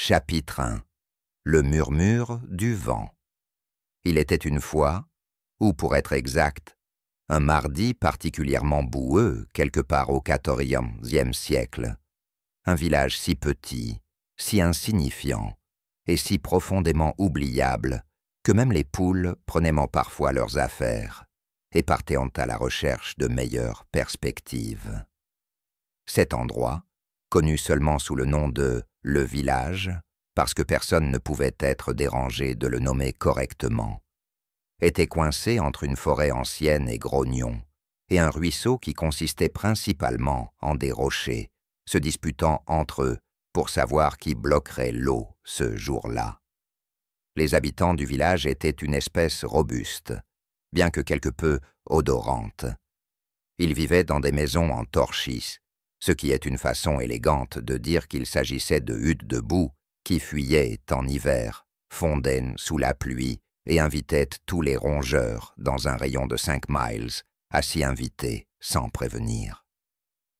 Chapitre 1. Le murmure du vent. Il était une fois, ou pour être exact, un mardi particulièrement boueux quelque part au XIVe siècle, un village si petit, si insignifiant et si profondément oubliable que même les poules prenaient parfois leurs affaires et partaient à la recherche de meilleures perspectives. Cet endroit, connu seulement sous le nom de « le village », parce que personne ne pouvait être dérangé de le nommer correctement, était coincé entre une forêt ancienne et grognon et un ruisseau qui consistait principalement en des rochers, se disputant entre eux pour savoir qui bloquerait l'eau ce jour-là. Les habitants du village étaient une espèce robuste, bien que quelque peu odorante. Ils vivaient dans des maisons en torchis, ce qui est une façon élégante de dire qu'il s'agissait de huttes de boue qui fuyaient en hiver, fondaient sous la pluie et invitaient tous les rongeurs dans un rayon de 5 miles à s'y inviter sans prévenir.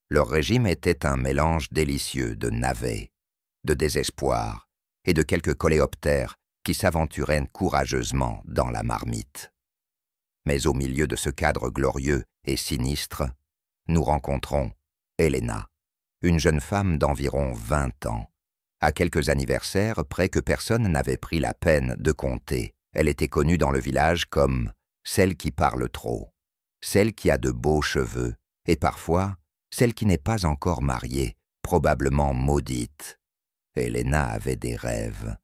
Leur régime était un mélange délicieux de navets, de désespoir et de quelques coléoptères qui s'aventuraient courageusement dans la marmite. Mais au milieu de ce cadre glorieux et sinistre, nous rencontrons Helena, une jeune femme d'environ 20 ans. À quelques anniversaires près que personne n'avait pris la peine de compter, elle était connue dans le village comme celle qui parle trop, celle qui a de beaux cheveux et parfois celle qui n'est pas encore mariée, probablement maudite. Helena avait des rêves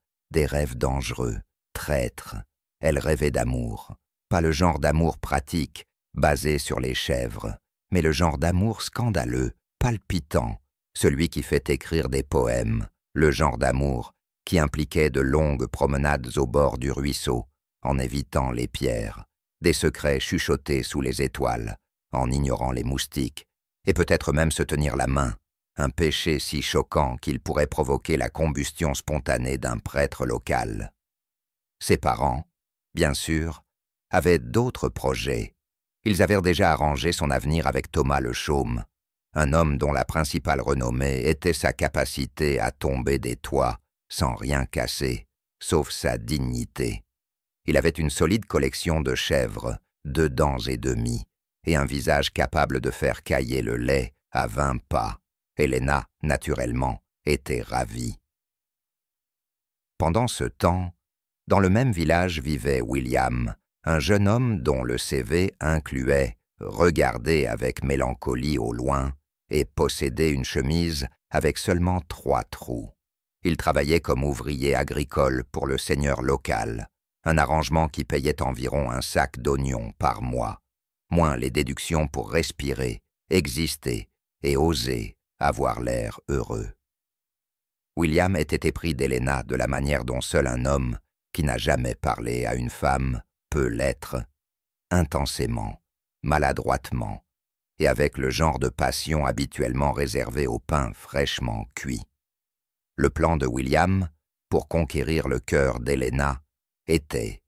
dangereux, traîtres. Elle rêvait d'amour, pas le genre d'amour pratique, basé sur les chèvres, mais le genre d'amour scandaleux, palpitant, celui qui fait écrire des poèmes, le genre d'amour qui impliquait de longues promenades au bord du ruisseau, en évitant les pierres, des secrets chuchotés sous les étoiles, en ignorant les moustiques, et peut-être même se tenir la main, un péché si choquant qu'il pourrait provoquer la combustion spontanée d'un prêtre local. Ses parents, bien sûr, avaient d'autres projets. Ils avaient déjà arrangé son avenir avec Thomas le Chaume, un homme dont la principale renommée était sa capacité à tomber des toits sans rien casser, sauf sa dignité. Il avait une solide collection de chèvres, 2 dents et demie, et un visage capable de faire cailler le lait à 20 pas. Helena, naturellement, était ravie. Pendant ce temps, dans le même village vivait William, un jeune homme dont le CV incluait « regarder avec mélancolie au loin » et posséder une chemise avec seulement 3 trous. Il travaillait comme ouvrier agricole pour le seigneur local, un arrangement qui payait environ un sac d'oignons par mois, moins les déductions pour respirer, exister et oser avoir l'air heureux. William était épris d'Helena de la manière dont seul un homme qui n'a jamais parlé à une femme peut l'être, intensément, maladroitement, et avec le genre de passion habituellement réservé au pain fraîchement cuit. Le plan de William, pour conquérir le cœur d'Helena, était,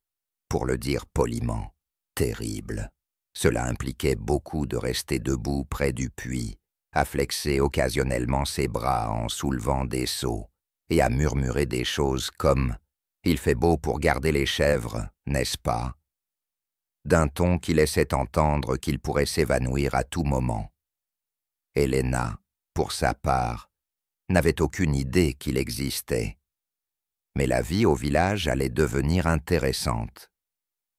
pour le dire poliment, terrible. Cela impliquait beaucoup de rester debout près du puits, à flexer occasionnellement ses bras en soulevant des seaux, et à murmurer des choses comme « Il fait beau pour garder les chèvres, n'est-ce pas ?» d'un ton qui laissait entendre qu'il pourrait s'évanouir à tout moment. Helena, pour sa part, n'avait aucune idée qu'il existait. Mais la vie au village allait devenir intéressante,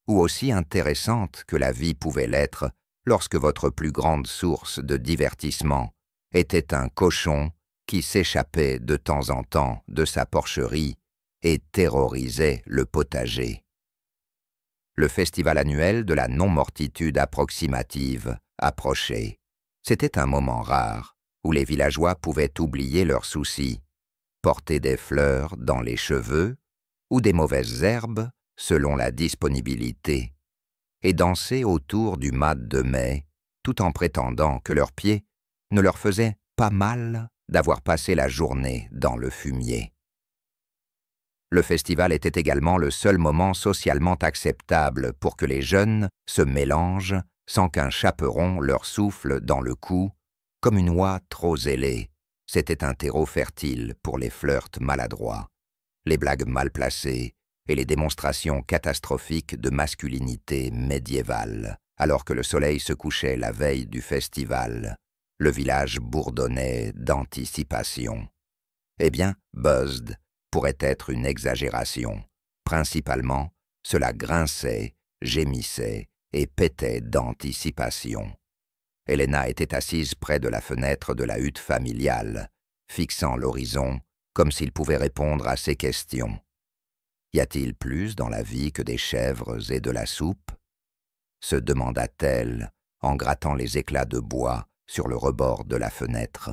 ou aussi intéressante que la vie pouvait l'être lorsque votre plus grande source de divertissement était un cochon qui s'échappait de temps en temps de sa porcherie et terrorisait le potager. Le festival annuel de la non-mortitude approximative approchait. C'était un moment rare où les villageois pouvaient oublier leurs soucis, porter des fleurs dans les cheveux ou des mauvaises herbes selon la disponibilité, et danser autour du mat de mai tout en prétendant que leurs pieds ne leur faisaient pas mal d'avoir passé la journée dans le fumier. Le festival était également le seul moment socialement acceptable pour que les jeunes se mélangent sans qu'un chaperon leur souffle dans le cou, comme une oie trop zélée. C'était un terreau fertile pour les flirts maladroits les blagues mal placées et les démonstrations catastrophiques de masculinité médiévale. Alors que le soleil se couchait la veille du festival, le village bourdonnait d'anticipation. Eh bien, buzzed pourrait être une exagération. Principalement, cela grinçait, gémissait et pétait d'anticipation. Helena était assise près de la fenêtre de la hutte familiale, fixant l'horizon comme s'il pouvait répondre à ces questions. Y a-t-il plus dans la vie que des chèvres et de la soupe? Se demanda-t-elle en grattant les éclats de bois sur le rebord de la fenêtre.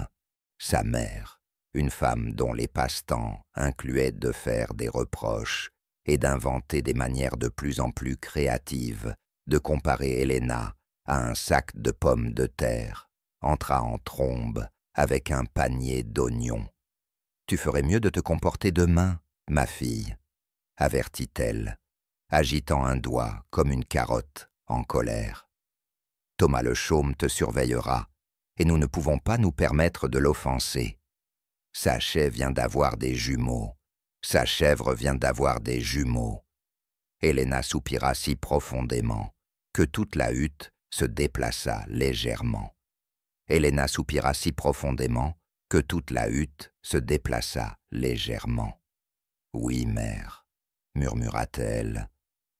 Sa mère, une femme dont les passe-temps incluaient de faire des reproches et d'inventer des manières de plus en plus créatives de comparer Helena à un sac de pommes de terre, entra en trombe avec un panier d'oignons. « Tu ferais mieux de te comporter demain, ma fille, » avertit-elle, agitant un doigt comme une carotte en colère. « Thomas le chaume te surveillera, et nous ne pouvons pas nous permettre de l'offenser. Sachet vient d'avoir des jumeaux. Sa chèvre vient d'avoir des jumeaux. » Helena soupira si profondément que toute la hutte se déplaça légèrement. Helena soupira si profondément que toute la hutte se déplaça légèrement. « Oui, mère, » murmura-t-elle,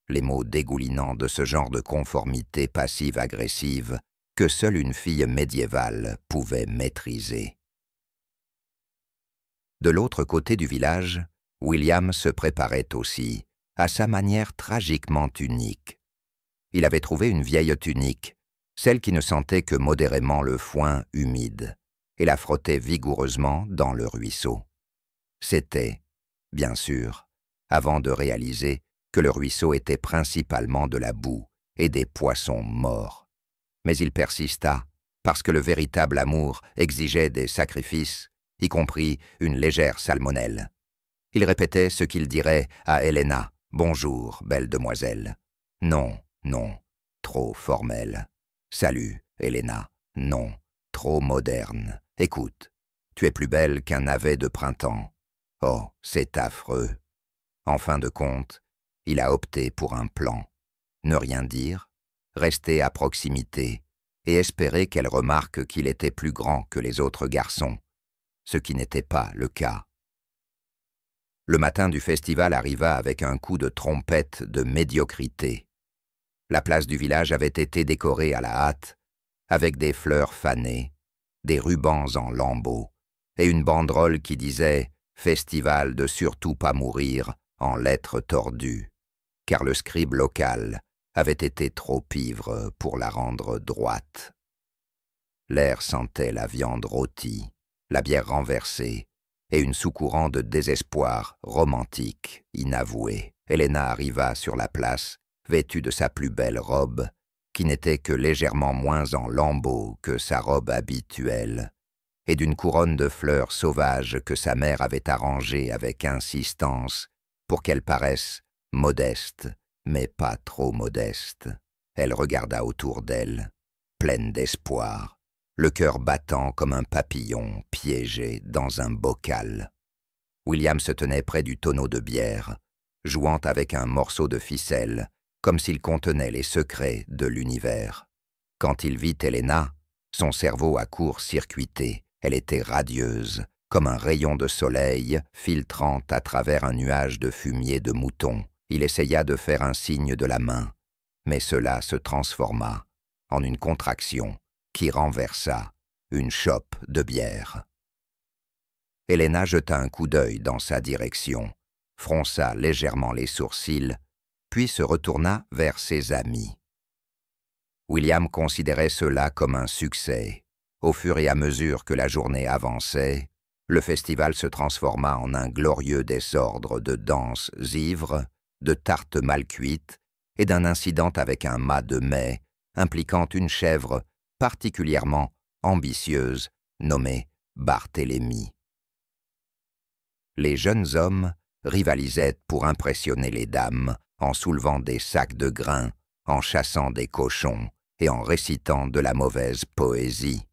les mots dégoulinants de ce genre de conformité passive-agressive que seule une fille médiévale pouvait maîtriser. De l'autre côté du village, William se préparait aussi, à sa manière tragiquement unique. Il avait trouvé une vieille tunique, celle qui ne sentait que modérément le foin humide, et la frottait vigoureusement dans le ruisseau. C'était, bien sûr, avant de réaliser que le ruisseau était principalement de la boue et des poissons morts. Mais il persista, parce que le véritable amour exigeait des sacrifices, y compris une légère salmonelle. Il répétait ce qu'il dirait à Helena. « Bonjour, belle demoiselle. »« Non, non, trop formel. »« Salut, Helena. »« Non, trop moderne. Écoute, tu es plus belle qu'un navet de printemps. »« Oh, c'est affreux. » En fin de compte, il a opté pour un plan. Ne rien dire, rester à proximité et espérer qu'elle remarque qu'il était plus grand que les autres garçons, ce qui n'était pas le cas. Le matin du festival arriva avec un coup de trompette de médiocrité. La place du village avait été décorée à la hâte, avec des fleurs fanées, des rubans en lambeaux, et une banderole qui disait « Festival de surtout pas mourir » en lettres tordues, car le scribe local avait été trop ivre pour la rendre droite. L'air sentait la viande rôtie, la bière renversée, et une sous-courant de désespoir romantique inavoué. Helena arriva sur la place, vêtue de sa plus belle robe, qui n'était que légèrement moins en lambeaux que sa robe habituelle, et d'une couronne de fleurs sauvages que sa mère avait arrangée avec insistance pour qu'elle paraisse modeste, mais pas trop modeste. Elle regarda autour d'elle, pleine d'espoir, le cœur battant comme un papillon piégé dans un bocal. William se tenait près du tonneau de bière, jouant avec un morceau de ficelle, comme s'il contenait les secrets de l'univers. Quand il vit Helena, son cerveau à court-circuité, elle était radieuse, comme un rayon de soleil filtrant à travers un nuage de fumier de mouton. Il essaya de faire un signe de la main, mais cela se transforma en une contraction qui renversa une chope de bière. Helena jeta un coup d'œil dans sa direction, fronça légèrement les sourcils, puis se retourna vers ses amis. William considérait cela comme un succès. Au fur et à mesure que la journée avançait, le festival se transforma en un glorieux désordre de danses ivres, de tartes mal cuites et d'un incident avec un mât de mai impliquant une chèvre particulièrement ambitieuse nommée Barthélemy. Les jeunes hommes rivalisaient pour impressionner les dames en soulevant des sacs de grains, en chassant des cochons et en récitant de la mauvaise poésie.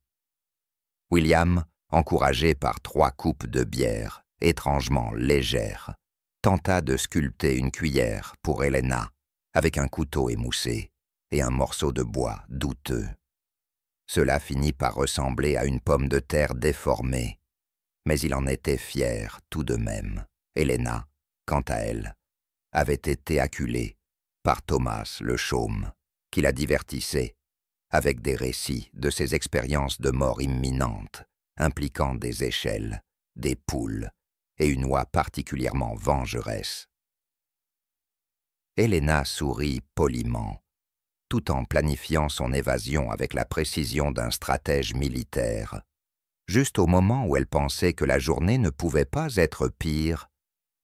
William, encouragé par 3 coupes de bière étrangement légères, tenta de sculpter une cuillère pour Helena, avec un couteau émoussé et un morceau de bois douteux. Cela finit par ressembler à une pomme de terre déformée, mais il en était fier tout de même. Helena, quant à elle, avait été acculée par Thomas le chaume, qui la divertissait avec des récits de ses expériences de mort imminente, impliquant des échelles, des poules et une oie particulièrement vengeresse. Helena sourit poliment, tout en planifiant son évasion avec la précision d'un stratège militaire. Juste au moment où elle pensait que la journée ne pouvait pas être pire,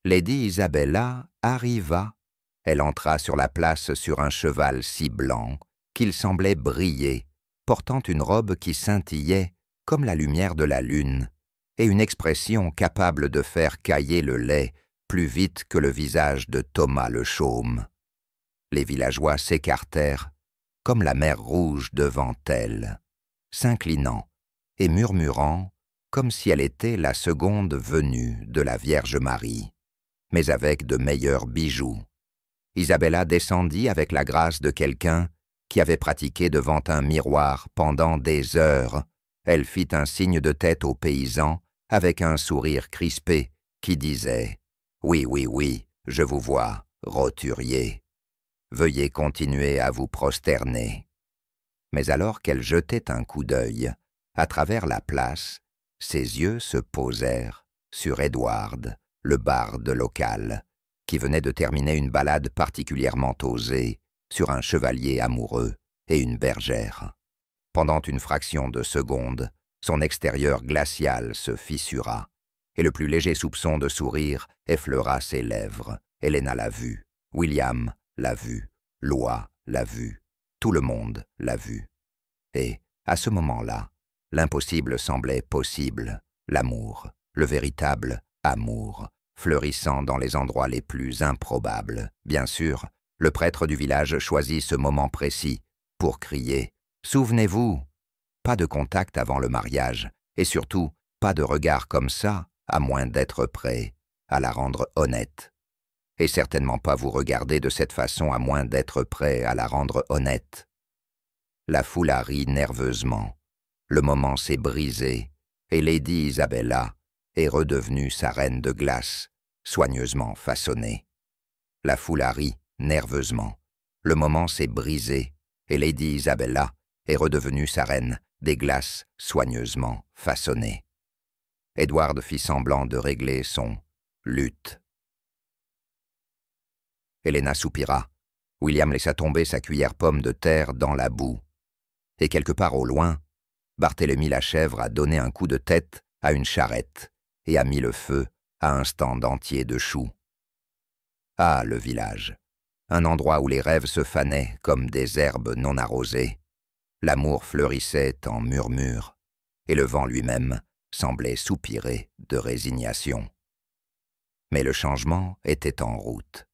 Lady Isabella arriva. Elle entra sur la place sur un cheval si blanc qu'il semblait briller, portant une robe qui scintillait comme la lumière de la lune, et une expression capable de faire cailler le lait plus vite que le visage de Thomas le chaume. Les villageois s'écartèrent comme la mer Rouge devant elle, s'inclinant et murmurant comme si elle était la seconde venue de la Vierge Marie, mais avec de meilleurs bijoux. Isabella descendit avec la grâce de quelqu'un qui avait pratiqué devant un miroir pendant des heures. Elle fit un signe de tête aux paysans avec un sourire crispé qui disait « Oui, oui, oui, je vous vois, roturier. Veuillez continuer à vous prosterner. » Mais alors qu'elle jetait un coup d'œil à travers la place, ses yeux se posèrent sur Edward, le barde local, qui venait de terminer une ballade particulièrement osée sur un chevalier amoureux et une bergère. Pendant une fraction de seconde, son extérieur glacial se fissura, et le plus léger soupçon de sourire effleura ses lèvres. Helena l'a vu, William l'a vu, Loi l'a vu, tout le monde l'a vu. Et, à ce moment-là, l'impossible semblait possible, l'amour, le véritable amour, fleurissant dans les endroits les plus improbables. Bien sûr, le prêtre du village choisit ce moment précis pour crier « Souvenez-vous !» Pas de contact avant le mariage, et surtout, pas de regard comme ça, à moins d'être prêt à la rendre honnête. Et certainement pas vous regarder de cette façon à moins d'être prêt à la rendre honnête. La foule a ri nerveusement. Le moment s'est brisé, et Lady Isabella est redevenue sa reine de glace, soigneusement façonnée. La foule a ri nerveusement. Le moment s'est brisé, et Lady Isabella est redevenue sa reine des glaces soigneusement façonnées. Edward fit semblant de régler son luth. Helena soupira. William laissa tomber sa cuillère pomme de terre dans la boue. Et quelque part au loin, Barthélemy la chèvre a donné un coup de tête à une charrette et a mis le feu à un stand entier de choux. Ah, le village, un endroit où les rêves se fanaient comme des herbes non arrosées. L'amour fleurissait en murmures, et le vent lui-même semblait soupirer de résignation. Mais le changement était en route.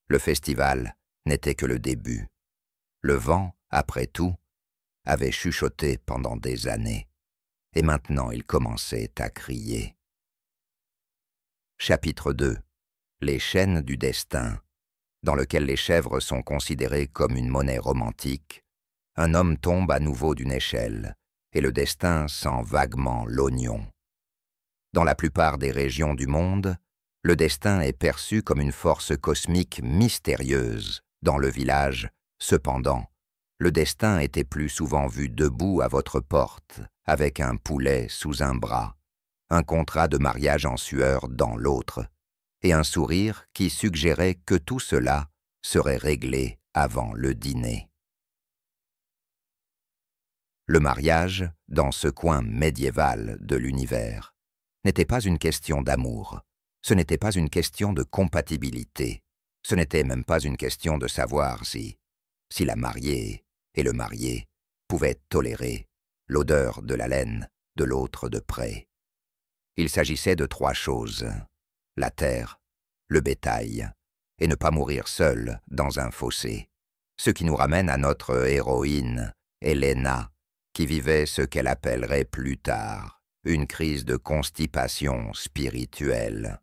Le festival n'était que le début. Le vent, après tout, avait chuchoté pendant des années, et maintenant il commençait à crier. Chapitre 2. Les chaînes du destin, dans lequel les chèvres sont considérées comme une monnaie romantique. Un homme tombe à nouveau d'une échelle, et le destin sent vaguement l'oignon. Dans la plupart des régions du monde, le destin est perçu comme une force cosmique mystérieuse. Dans le village, cependant, le destin était plus souvent vu debout à votre porte, avec un poulet sous un bras, un contrat de mariage en sueur dans l'autre, et un sourire qui suggérait que tout cela serait réglé avant le dîner. Le mariage, dans ce coin médiéval de l'univers, n'était pas une question d'amour, ce n'était pas une question de compatibilité, ce n'était même pas une question de savoir si la mariée et le marié pouvaient tolérer l'odeur de la laine de l'autre de près. Il s'agissait de 3 choses, la terre, le bétail, et ne pas mourir seul dans un fossé. Ce qui nous ramène à notre héroïne, Helena, qui vivait ce qu'elle appellerait plus tard une crise de constipation spirituelle.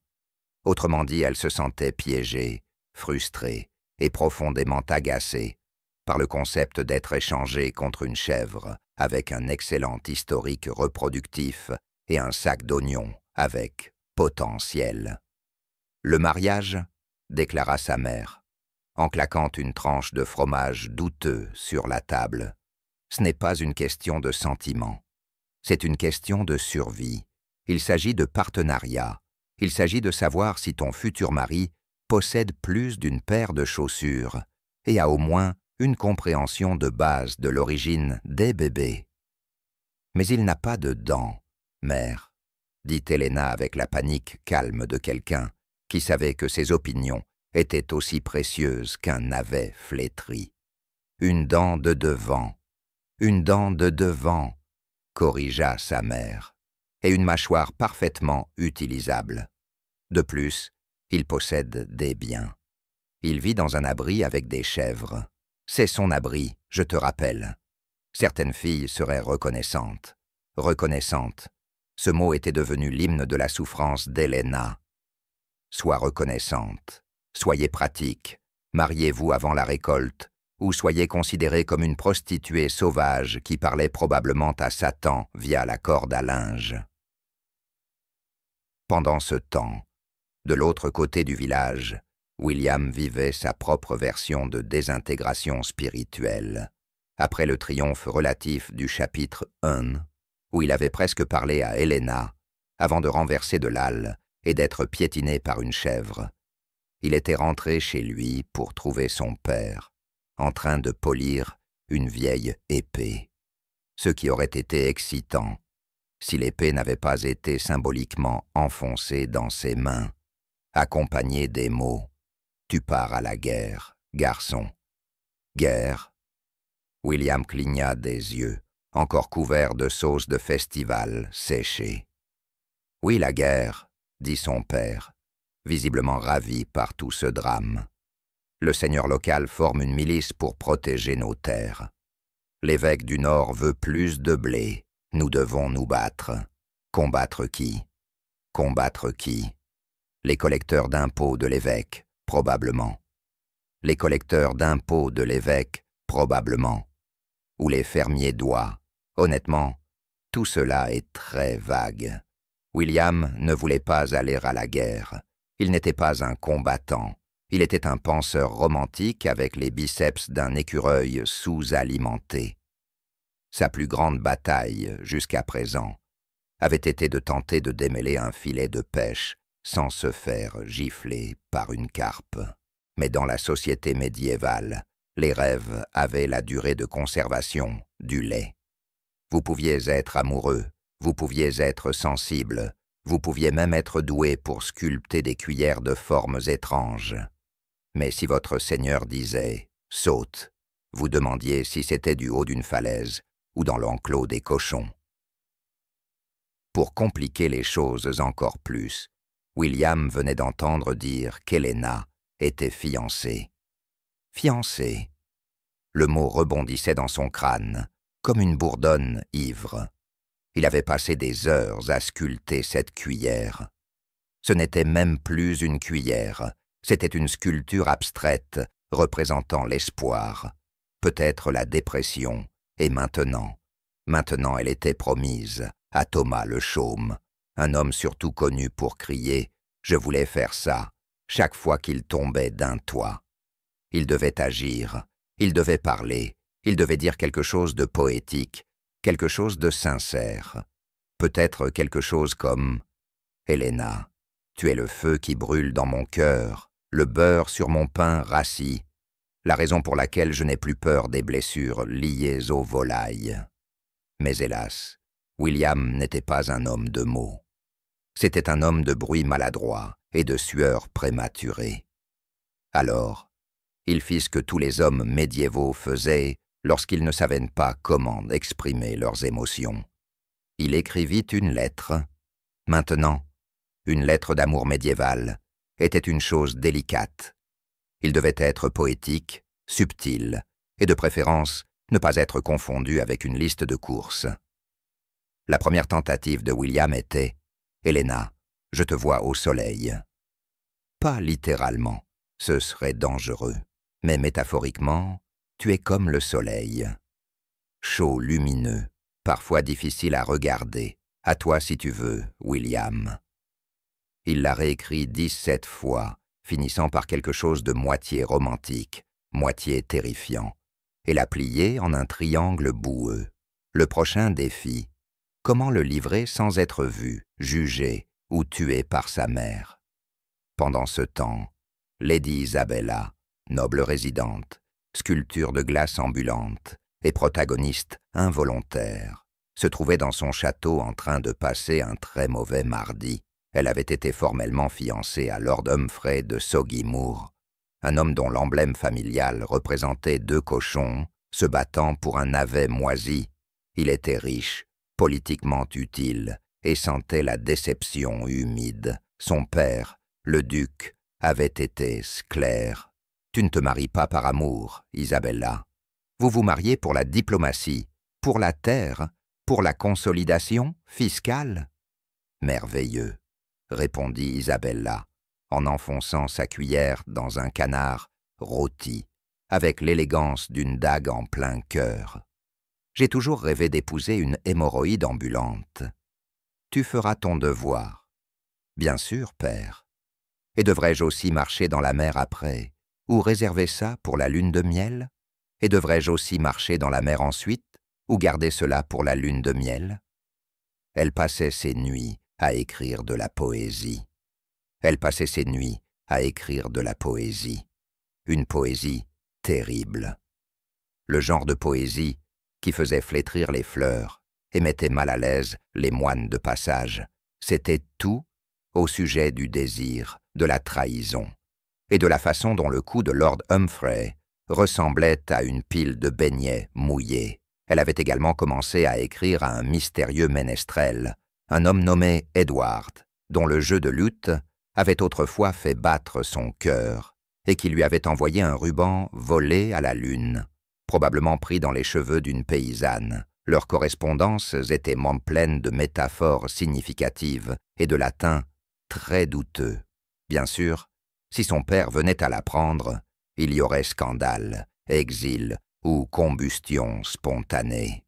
Autrement dit, elle se sentait piégée, frustrée et profondément agacée par le concept d'être échangée contre une chèvre avec un excellent historique reproductif et un sac d'oignons avec potentiel. Le mariage, déclara sa mère, en claquant une tranche de fromage douteux sur la table, ce n'est pas une question de sentiment, c'est une question de survie. Il s'agit de partenariat, il s'agit de savoir si ton futur mari possède plus d'une paire de chaussures et a au moins une compréhension de base de l'origine des bébés. Mais il n'a pas de dents, mère, dit Helena avec la panique calme de quelqu'un qui savait que ses opinions étaient aussi précieuses qu'un navet flétri. Une dent de devant, corrigea sa mère, et une mâchoire parfaitement utilisable. De plus, il possède des biens. Il vit dans un abri avec des chèvres. C'est son abri, je te rappelle. Certaines filles seraient reconnaissantes. Reconnaissante. Ce mot était devenu l'hymne de la souffrance d'Helena. Sois reconnaissante. Soyez pratique. Mariez-vous avant la récolte, ou soyez considérée comme une prostituée sauvage qui parlait probablement à Satan via la corde à linge. Pendant ce temps, de l'autre côté du village, William vivait sa propre version de désintégration spirituelle, après le triomphe relatif du chapitre 1, où il avait presque parlé à Helena, avant de renverser de l'âle et d'être piétiné par une chèvre. Il était rentré chez lui pour trouver son père, en train de polir une vieille épée, ce qui aurait été excitant si l'épée n'avait pas été symboliquement enfoncée dans ses mains, accompagnée des mots « Tu pars à la guerre, garçon. » Guerre? William cligna des yeux, encore couverts de sauce de festival séchée. « Oui, la guerre, » dit son père, visiblement ravi par tout ce drame. « Le seigneur local forme une milice pour protéger nos terres. L'évêque du Nord veut plus de blé. Nous devons nous battre. Combattre qui? Combattre qui? Les collecteurs d'impôts de l'évêque, probablement. Les collecteurs d'impôts de l'évêque, probablement. Ou les fermiers d'oies. Honnêtement, tout cela est très vague. William ne voulait pas aller à la guerre. Il n'était pas un combattant. Il était un penseur romantique avec les biceps d'un écureuil sous-alimenté. Sa plus grande bataille, jusqu'à présent, avait été de tenter de démêler un filet de pêche sans se faire gifler par une carpe. Mais dans la société médiévale, les rêves avaient la durée de conservation du lait. Vous pouviez être amoureux, vous pouviez être sensible, vous pouviez même être doué pour sculpter des cuillères de formes étranges. Mais si votre seigneur disait « saute », vous demandiez si c'était du haut d'une falaise ou dans l'enclos des cochons. Pour compliquer les choses encore plus, William venait d'entendre dire qu'Helena était fiancée. Fiancée. Le mot rebondissait dans son crâne, comme une bourdonne ivre. Il avait passé des heures à sculpter cette cuillère. Ce n'était même plus une cuillère, c'était une sculpture abstraite représentant l'espoir, peut-être la dépression, et maintenant elle était promise à Thomas le chaume, un homme surtout connu pour crier « Je voulais faire ça » chaque fois qu'il tombait d'un toit. Il devait agir, il devait parler, il devait dire quelque chose de poétique, quelque chose de sincère, peut-être quelque chose comme « Helena, tu es le feu qui brûle dans mon cœur, le beurre sur mon pain rassis, la raison pour laquelle je n'ai plus peur des blessures liées aux volailles. » Mais hélas, William n'était pas un homme de mots. C'était un homme de bruit maladroit et de sueur prématurée. Alors, il fit ce que tous les hommes médiévaux faisaient lorsqu'ils ne savaient pas comment exprimer leurs émotions. Il écrivit une lettre. Maintenant, une lettre d'amour médiévale était une chose délicate. Il devait être poétique, subtil, et de préférence ne pas être confondu avec une liste de courses. La première tentative de William était « Helena, je te vois au soleil ». Pas littéralement, ce serait dangereux. Mais métaphoriquement, tu es comme le soleil. Chaud, lumineux, parfois difficile à regarder. À toi si tu veux, William. Il l'a réécrit 17 fois, finissant par quelque chose de moitié romantique, moitié terrifiant, et l'a plié en un triangle boueux. Le prochain défi, comment le livrer sans être vu, jugé ou tué par sa mère? Pendant ce temps, Lady Isabella, noble résidente, sculpture de glace ambulante et protagoniste involontaire, se trouvait dans son château en train de passer un très mauvais mardi. Elle avait été formellement fiancée à Lord Humphrey de Soggy-Moor, un homme dont l'emblème familial représentait 2 cochons se battant pour un navet moisi. Il était riche, politiquement utile, et sentait la déception humide. Son père, le duc, avait été sclère. Tu ne te maries pas par amour, Isabella. Vous vous mariez pour la diplomatie, pour la terre, pour la consolidation fiscale. Merveilleux, répondit Isabella, en enfonçant sa cuillère dans un canard rôti, avec l'élégance d'une dague en plein cœur. J'ai toujours rêvé d'épouser une hémorroïde ambulante. Tu feras ton devoir. Bien sûr, père. Et devrais-je aussi marcher dans la mer après, ou réserver ça pour la lune de miel? Et devrais-je aussi marcher dans la mer ensuite, ou garder cela pour la lune de miel? Elle passait ses nuits à écrire de la poésie. Elle passait ses nuits à écrire de la poésie. Une poésie terrible. Le genre de poésie qui faisait flétrir les fleurs et mettait mal à l'aise les moines de passage. C'était tout au sujet du désir, de la trahison, et de la façon dont le cou de Lord Humphrey ressemblait à une pile de beignets mouillés. Elle avait également commencé à écrire à un mystérieux ménestrel, un homme nommé Edward, dont le jeu de luth avait autrefois fait battre son cœur, et qui lui avait envoyé un ruban volé à la lune, probablement pris dans les cheveux d'une paysanne. Leurs correspondances étaient pleines de métaphores significatives et de latin très douteux. Bien sûr, si son père venait à l'apprendre, il y aurait scandale, exil ou combustion spontanée.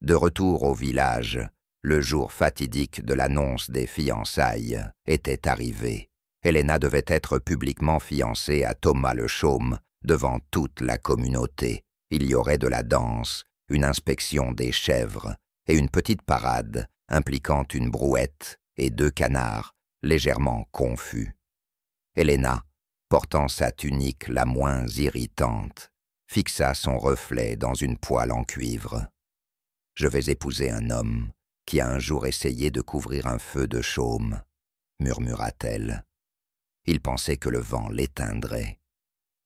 De retour au village, le jour fatidique de l'annonce des fiançailles était arrivé. Helena devait être publiquement fiancée à Thomas le Chaume devant toute la communauté. Il y aurait de la danse, une inspection des chèvres et une petite parade impliquant une brouette et 2 canards légèrement confus. Helena, portant sa tunique la moins irritante, fixa son reflet dans une poêle en cuivre. « Je vais épouser un homme qui a un jour essayé de couvrir un feu de chaume, » murmura-t-elle. Il pensait que le vent l'éteindrait.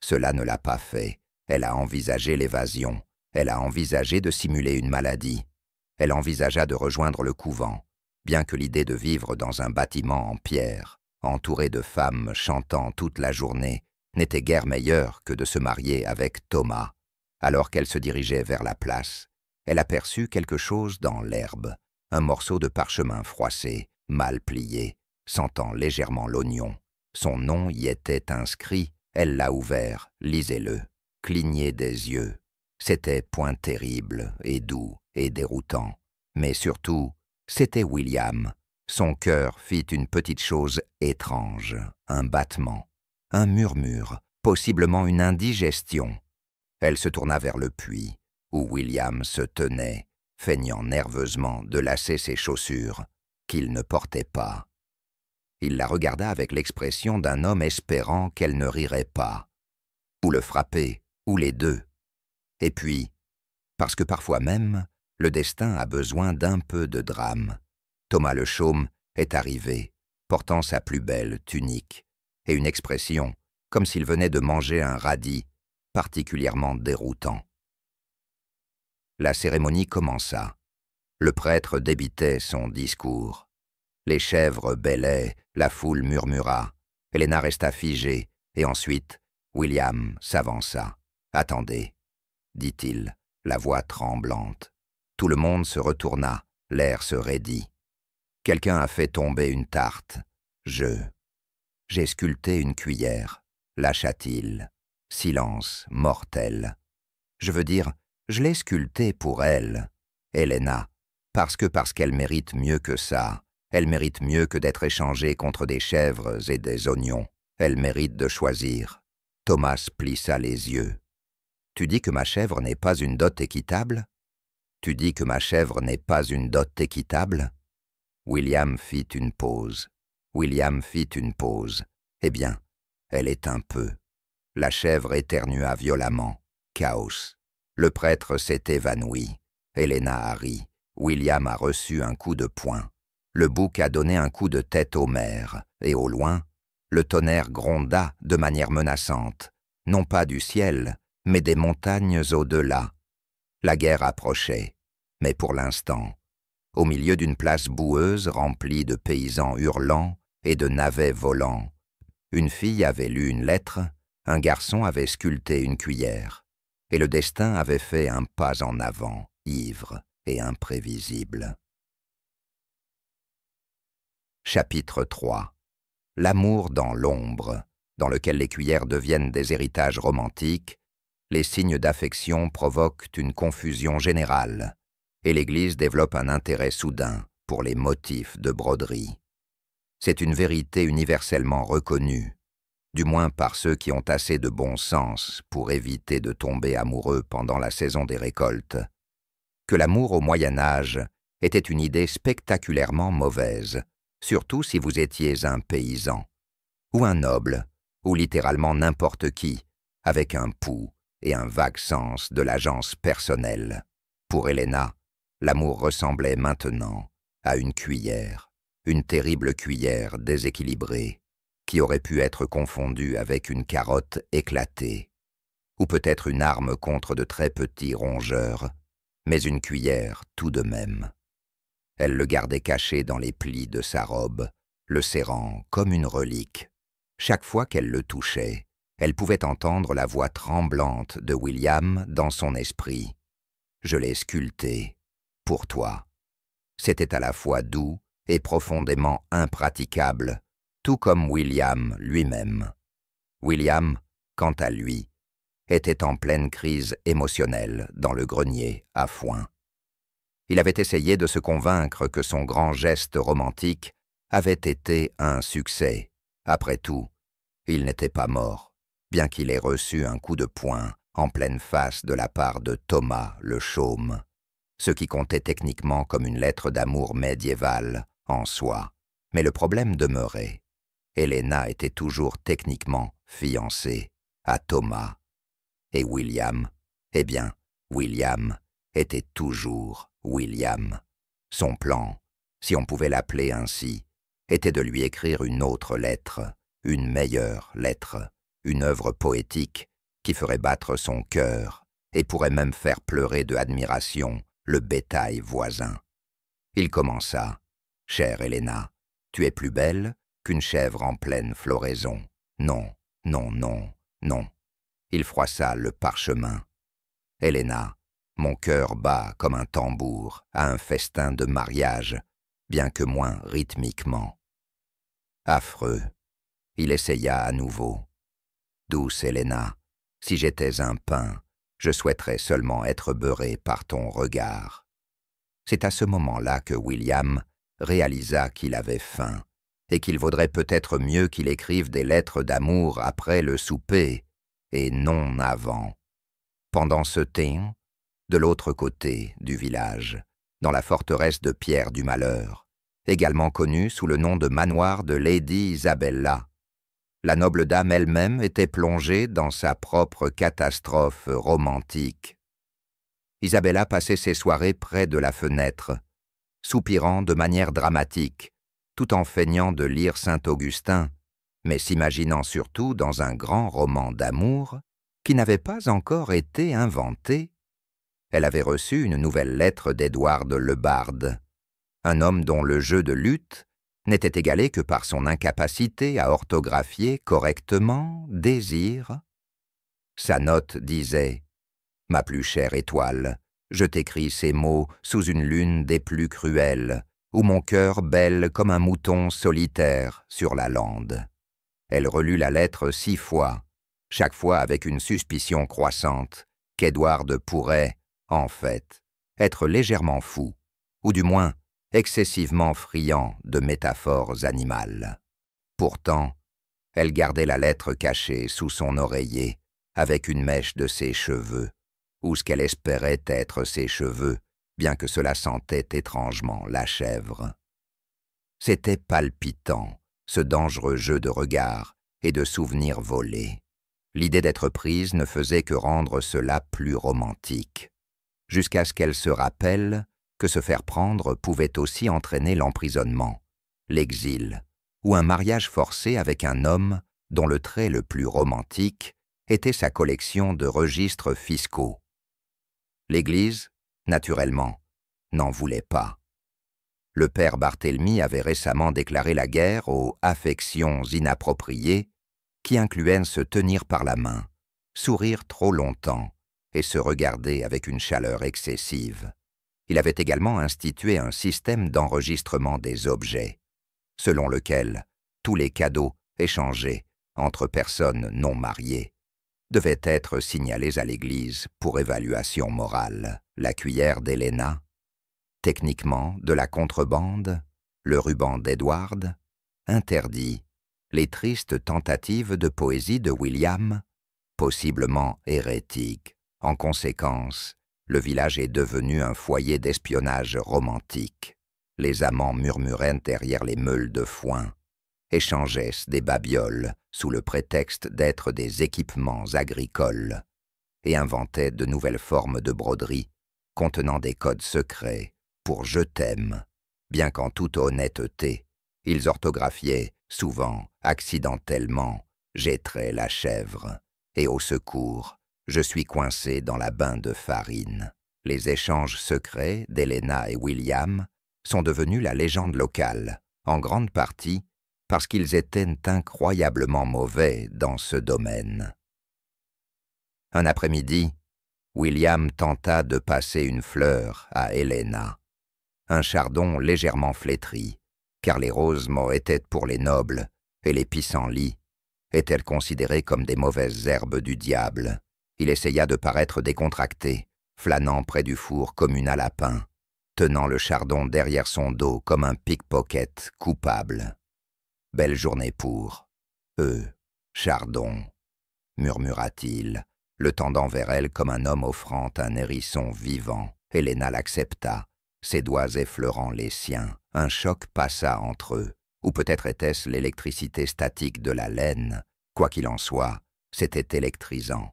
Cela ne l'a pas fait. Elle a envisagé l'évasion. Elle a envisagé de simuler une maladie. Elle envisagea de rejoindre le couvent, bien que l'idée de vivre dans un bâtiment en pierre, entouré de femmes chantant toute la journée, n'était guère meilleure que de se marier avec Thomas. Alors qu'elle se dirigeait vers la place, elle aperçut quelque chose dans l'herbe, un morceau de parchemin froissé, mal plié, sentant légèrement l'oignon. Son nom y était inscrit. Elle l'a ouvert, lisez-le, clignez des yeux. C'était point terrible et doux et déroutant. Mais surtout, c'était William. Son cœur fit une petite chose étrange, un battement, un murmure, possiblement une indigestion. Elle se tourna vers le puits, où William se tenait, feignant nerveusement de lasser ses chaussures, qu'il ne portait pas. Il la regarda avec l'expression d'un homme espérant qu'elle ne rirait pas, ou le frapper, ou les deux. Et puis, parce que parfois même, le destin a besoin d'un peu de drame, Thomas le Chaume est arrivé, portant sa plus belle tunique, et une expression, comme s'il venait de manger un radis, particulièrement déroutant. La cérémonie commença. Le prêtre débitait son discours. Les chèvres bêlaient, la foule murmura. Helena resta figée, et ensuite, William s'avança. « Attendez, » dit-il, la voix tremblante. Tout le monde se retourna, l'air se raidit. Quelqu'un a fait tomber une tarte. Je. J'ai sculpté une cuillère, lâcha-t-il. Silence mortel. Je veux dire, je l'ai sculptée pour elle, Helena, parce qu'elle mérite mieux que ça. Elle mérite mieux que d'être échangée contre des chèvres et des oignons. Elle mérite de choisir. Thomas plissa les yeux. Tu dis que ma chèvre n'est pas une dot équitable? Tu dis que ma chèvre n'est pas une dot équitable? William fit une pause. Eh bien, elle est un peu. La chèvre éternua violemment. Chaos. Le prêtre s'est évanoui. Helena a ri. William a reçu un coup de poing. Le bouc a donné un coup de tête au maire, et au loin, le tonnerre gronda de manière menaçante, non pas du ciel, mais des montagnes au-delà. La guerre approchait, mais pour l'instant, au milieu d'une place boueuse remplie de paysans hurlants et de navets volants, une fille avait lu une lettre, un garçon avait sculpté une cuillère, et le destin avait fait un pas en avant, ivre et imprévisible. Chapitre 3. L'amour dans l'ombre, dans lequel les cuillères deviennent des héritages romantiques, les signes d'affection provoquent une confusion générale, et l'Église développe un intérêt soudain pour les motifs de broderie. C'est une vérité universellement reconnue, du moins par ceux qui ont assez de bon sens pour éviter de tomber amoureux pendant la saison des récoltes, que l'amour au Moyen Âge était une idée spectaculairement mauvaise, surtout si vous étiez un paysan, ou un noble, ou littéralement n'importe qui, avec un pouls et un vague sens de l'agence personnelle. Pour Helena, l'amour ressemblait maintenant à une cuillère, une terrible cuillère déséquilibrée, qui aurait pu être confondue avec une carotte éclatée, ou peut-être une arme contre de très petits rongeurs, mais une cuillère tout de même. Elle le gardait caché dans les plis de sa robe, le serrant comme une relique. Chaque fois qu'elle le touchait, elle pouvait entendre la voix tremblante de William dans son esprit. « Je l'ai sculpté, pour toi. » C'était à la fois doux et profondément impraticable, tout comme William lui-même. William, quant à lui, était en pleine crise émotionnelle dans le grenier à foin. Il avait essayé de se convaincre que son grand geste romantique avait été un succès. Après tout, il n'était pas mort, bien qu'il ait reçu un coup de poing en pleine face de la part de Thomas le chaume, ce qui comptait techniquement comme une lettre d'amour médiévale en soi. Mais le problème demeurait. Helena était toujours techniquement fiancée à Thomas. Et William, eh bien, William était toujours William. Son plan, si on pouvait l'appeler ainsi, était de lui écrire une autre lettre, une meilleure lettre, une œuvre poétique qui ferait battre son cœur et pourrait même faire pleurer de admiration le bétail voisin. Il commença. « Chère Helena, tu es plus belle qu'une chèvre en pleine floraison. Non, non, non, non. » Il froissa le parchemin. « Helena, mon cœur bat comme un tambour à un festin de mariage, bien que moins rythmiquement. » Affreux. Il essaya à nouveau. « Douce Helena, si j'étais un pain, je souhaiterais seulement être beurré par ton regard. » C'est à ce moment-là que William réalisa qu'il avait faim et qu'il vaudrait peut-être mieux qu'il écrive des lettres d'amour après le souper et non avant. Pendant ce temps, de l'autre côté du village, dans la forteresse de Pierre du Malheur, également connue sous le nom de manoir de Lady Isabella, la noble dame elle-même était plongée dans sa propre catastrophe romantique. Isabella passait ses soirées près de la fenêtre, soupirant de manière dramatique, tout en feignant de lire Saint-Augustin, mais s'imaginant surtout dans un grand roman d'amour qui n'avait pas encore été inventé. Elle avait reçu une nouvelle lettre d'Édouard de Lebarde, un homme dont le jeu de luth n'était égalé que par son incapacité à orthographier correctement « désir ». Sa note disait « Ma plus chère étoile, je t'écris ces mots sous une lune des plus cruelles, où mon cœur bêle comme un mouton solitaire sur la lande. » Elle relut la lettre 6 fois, chaque fois avec une suspicion croissante qu'Edward pourrait, en fait, être légèrement fou, ou du moins excessivement friand de métaphores animales. Pourtant, elle gardait la lettre cachée sous son oreiller, avec une mèche de ses cheveux, ou ce qu'elle espérait être ses cheveux, bien que cela sentait étrangement la chèvre. C'était palpitant, ce dangereux jeu de regard et de souvenirs volés. L'idée d'être prise ne faisait que rendre cela plus romantique, jusqu'à ce qu'elle se rappelle que se faire prendre pouvait aussi entraîner l'emprisonnement, l'exil, ou un mariage forcé avec un homme dont le trait le plus romantique était sa collection de registres fiscaux. L'Église, naturellement, n'en voulait pas. Le père Barthélemy avait récemment déclaré la guerre aux affections inappropriées qui incluaient se tenir par la main, sourire trop longtemps et se regarder avec une chaleur excessive. Il avait également institué un système d'enregistrement des objets, selon lequel tous les cadeaux échangés entre personnes non mariées devaient être signalés à l'Église pour évaluation morale. La cuillère d'Helena, techniquement de la contrebande, le ruban d'Edward, interdit, les tristes tentatives de poésie de William, possiblement hérétiques. En conséquence, le village est devenu un foyer d'espionnage romantique. Les amants murmuraient derrière les meules de foin, échangeaient des babioles sous le prétexte d'être des équipements agricoles et inventaient de nouvelles formes de broderie contenant des codes secrets pour « je t'aime », bien qu'en toute honnêteté, ils orthographiaient souvent, accidentellement, « j'étrais la chèvre » et « au secours, je suis coincé dans la bain de farine ». Les échanges secrets d'Helena et William sont devenus la légende locale, en grande partie parce qu'ils étaient incroyablement mauvais dans ce domaine. Un après-midi, William tenta de passer une fleur à Helena, un chardon légèrement flétri, car les roses étaient pour les nobles et les pissenlits étaient considérés comme des mauvaises herbes du diable. Il essaya de paraître décontracté, flânant près du four communal à pain, tenant le chardon derrière son dos comme un pickpocket coupable. « Belle journée pour eux, chardon », murmura-t-il, le tendant vers elle comme un homme offrant un hérisson vivant. Helena l'accepta, ses doigts effleurant les siens. Un choc passa entre eux, ou peut-être était-ce l'électricité statique de la laine. Quoi qu'il en soit, c'était électrisant.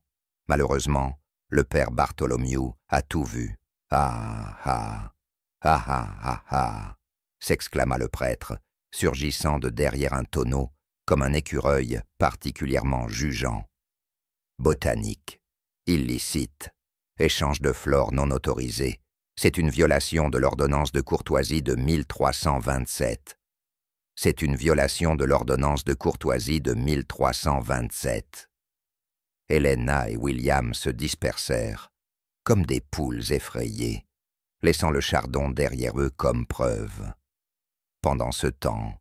Malheureusement, le père Bartholomew a tout vu. « Ah, ah, ah, ah, ah, ah !» s'exclama le prêtre, surgissant de derrière un tonneau comme un écureuil particulièrement jugeant. Botanique, illicite, échange de flore non autorisé, c'est une violation de l'ordonnance de courtoisie de 1327. C'est une violation de l'ordonnance de courtoisie de 1327. Helena et William se dispersèrent, comme des poules effrayées, laissant le chardon derrière eux comme preuve. Pendant ce temps,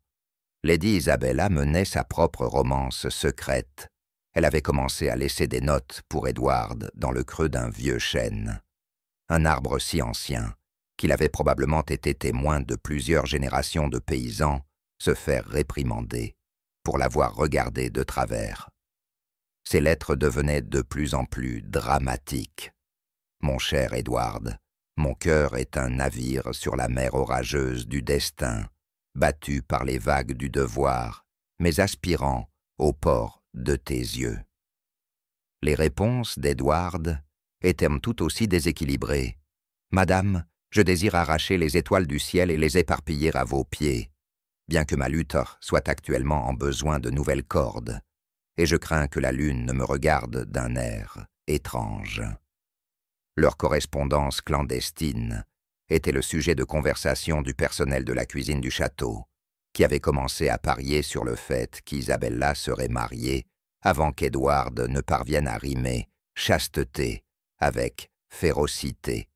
Lady Isabella menait sa propre romance secrète. Elle avait commencé à laisser des notes pour Edward dans le creux d'un vieux chêne, un arbre si ancien qu'il avait probablement été témoin de plusieurs générations de paysans se faire réprimander pour l'avoir regardé de travers. Ces lettres devenaient de plus en plus dramatiques. « Mon cher Edward, mon cœur est un navire sur la mer orageuse du destin, battu par les vagues du devoir, mais aspirant au port de tes yeux. » Les réponses d'Edward étaient tout aussi déséquilibrées. « Madame, je désire arracher les étoiles du ciel et les éparpiller à vos pieds, bien que ma lutte soit actuellement en besoin de nouvelles cordes, et je crains que la lune ne me regarde d'un air étrange. » Leur correspondance clandestine était le sujet de conversation du personnel de la cuisine du château, qui avait commencé à parier sur le fait qu'Isabella serait mariée avant qu'Edward ne parvienne à rimer chasteté avec férocité.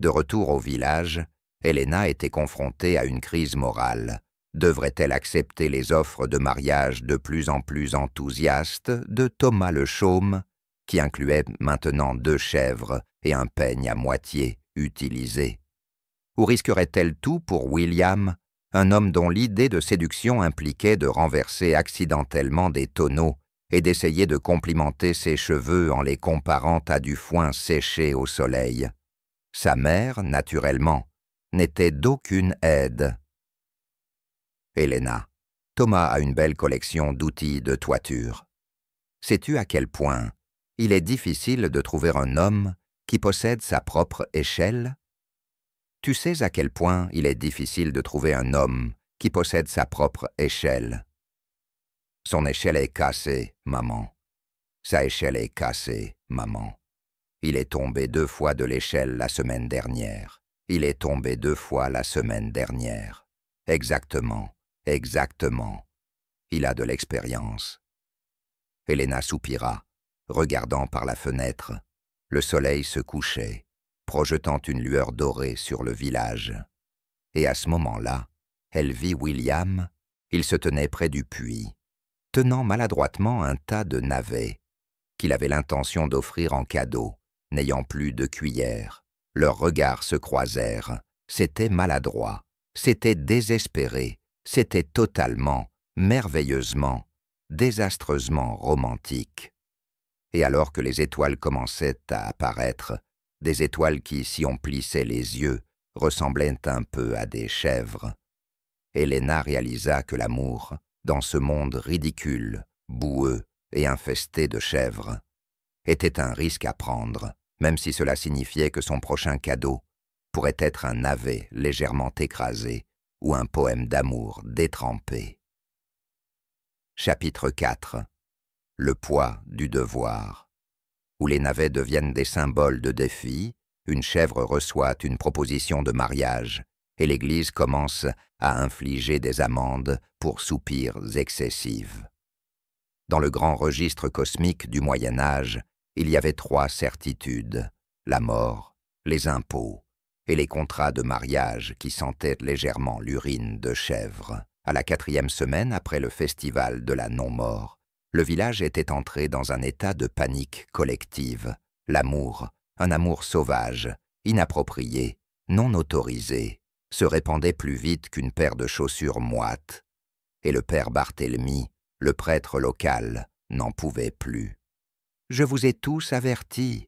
De retour au village, Helena était confrontée à une crise morale Devrait-elle accepter les offres de mariage de plus en plus enthousiastes de Thomas le Chaume, qui incluait maintenant 2 chèvres et un peigne à moitié utilisé? Ou risquerait-elle tout pour William, un homme dont l'idée de séduction impliquait de renverser accidentellement des tonneaux et d'essayer de complimenter ses cheveux en les comparant à du foin séché au soleil? Sa mère, naturellement, n'était d'aucune aide. Helena, Thomas a une belle collection d'outils de toiture. Sais-tu à quel point il est difficile de trouver un homme qui possède sa propre échelle? Tu sais à quel point il est difficile de trouver un homme qui possède sa propre échelle? Son échelle est cassée, maman. Sa échelle est cassée, maman. Il est tombé 2 fois de l'échelle la semaine dernière. Il est tombé 2 fois la semaine dernière. Exactement, exactement. Il a de l'expérience. Helena soupira, regardant par la fenêtre. Le soleil se couchait, projetant une lueur dorée sur le village. Et à ce moment-là, elle vit William. Il se tenait près du puits, tenant maladroitement un tas de navets, qu'il avait l'intention d'offrir en cadeau, n'ayant plus de cuillère. Leurs regards se croisèrent. C'était maladroit, c'était désespéré, c'était totalement, merveilleusement, désastreusement romantique. Et alors que les étoiles commençaient à apparaître, des étoiles qui, si on plissait les yeux, ressemblaient un peu à des chèvres, Helena réalisa que l'amour, dans ce monde ridicule, boueux et infesté de chèvres, était un risque à prendre, même si cela signifiait que son prochain cadeau pourrait être un navet légèrement écrasé ou un poème d'amour détrempé. Chapitre 4. Le poids du devoir. Où les navets deviennent des symboles de défi, une chèvre reçoit une proposition de mariage et l'Église commence à infliger des amendes pour soupirs excessives. Dans le grand registre cosmique du Moyen Âge, il y avait 3 certitudes, la mort, les impôts et les contrats de mariage qui sentaient légèrement l'urine de chèvre. À la 4e semaine après le festival de la non-mort, le village était entré dans un état de panique collective. L'amour, un amour sauvage, inapproprié, non autorisé, se répandait plus vite qu'une paire de chaussures moites. Et le père Barthélemy, le prêtre local, n'en pouvait plus. « Je vous ai tous avertis »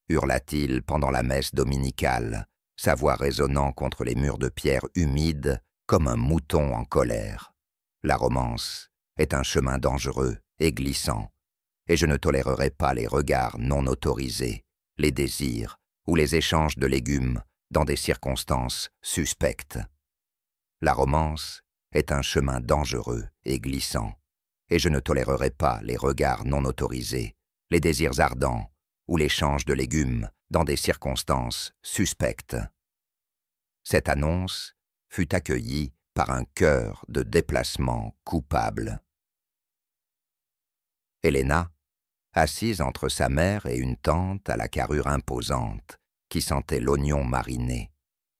hurla-t-il pendant la messe dominicale, sa voix résonnant contre les murs de pierre humides comme un mouton en colère. La romance est un chemin dangereux et glissant, et je ne tolérerai pas les regards non autorisés, les désirs ou les échanges de légumes dans des circonstances suspectes. La romance est un chemin dangereux et glissant, et je ne tolérerai pas les regards non autorisés, les désirs ardents ou l'échange de légumes dans des circonstances suspectes. Cette annonce fut accueillie par un chœur de déplacement coupable. Helena, assise entre sa mère et une tante à la carrure imposante, qui sentait l'oignon mariné,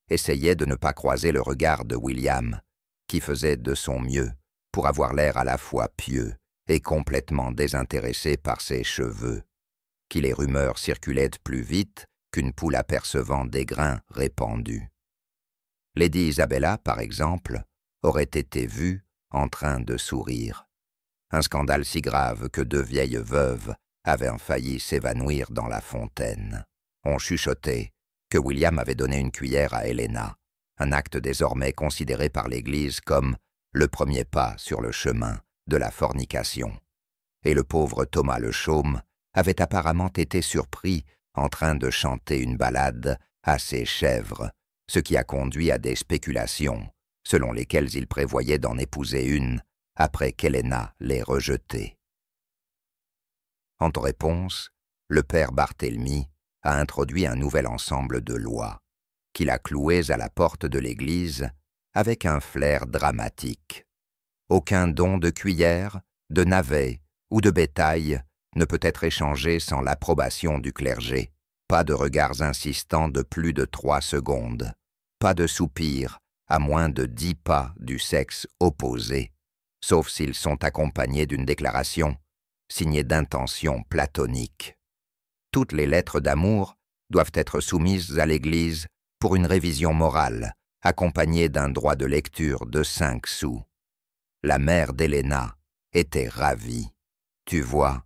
essayait de ne pas croiser le regard de William, qui faisait de son mieux pour avoir l'air à la fois pieux et complètement désintéressé par ses cheveux, qui les rumeurs circulaient plus vite qu'une poule apercevant des grains répandus. Lady Isabella, par exemple, aurait été vue en train de sourire. Un scandale si grave que 2 vieilles veuves avaient failli s'évanouir dans la fontaine. On chuchotait que William avait donné une cuillère à Helena, un acte désormais considéré par l'Église comme le premier pas sur le chemin de la fornication. Et le pauvre Thomas le Chaume avait apparemment été surpris en train de chanter une ballade à ses chèvres, ce qui a conduit à des spéculations, selon lesquelles il prévoyait d'en épouser une après qu'Helena l'ait rejetée. En réponse, le père Barthélemy a introduit un nouvel ensemble de lois, qu'il a clouées à la porte de l'église avec un flair dramatique. Aucun don de cuillère, de navet ou de bétail ne peut être échangé sans l'approbation du clergé. Pas de regards insistants de plus de 3 secondes. Pas de soupirs à moins de 10 pas du sexe opposé, sauf s'ils sont accompagnés d'une déclaration signée d'intention platonique. Toutes les lettres d'amour doivent être soumises à l'Église pour une révision morale, accompagnée d'un droit de lecture de 5 sous. La mère d'Helena était ravie. « Tu vois,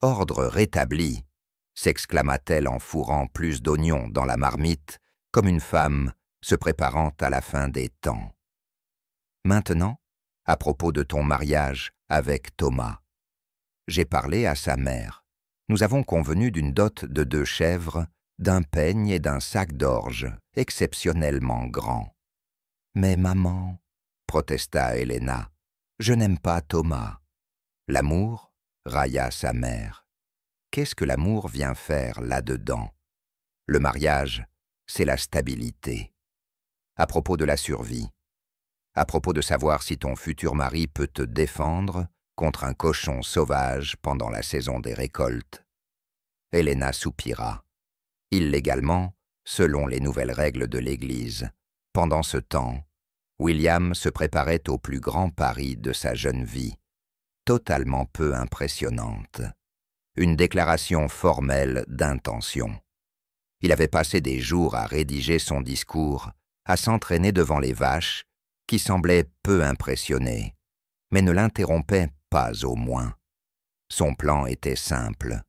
ordre rétabli !» s'exclama-t-elle en fourrant plus d'oignons dans la marmite, comme une femme se préparant à la fin des temps. Maintenant, à propos de ton mariage avec Thomas, j'ai parlé à sa mère. Nous avons convenu d'une dot de 2 chèvres, d'un peigne et d'un sac d'orge exceptionnellement grand. « Mais maman, protesta Helena, je n'aime pas Thomas. » L'amour, railla sa mère. Qu'est-ce que l'amour vient faire là-dedans? Le mariage, c'est la stabilité. À propos de la survie, à propos de savoir si ton futur mari peut te défendre contre un cochon sauvage pendant la saison des récoltes. Helena soupira. Illégalement, selon les nouvelles règles de l'Église. Pendant ce temps, William se préparait au plus grand pari de sa jeune vie, totalement peu impressionnante. Une déclaration formelle d'intention. Il avait passé des jours à rédiger son discours, à s'entraîner devant les vaches, qui semblaient peu impressionnées, mais ne l'interrompaient pas au moins. Son plan était simple.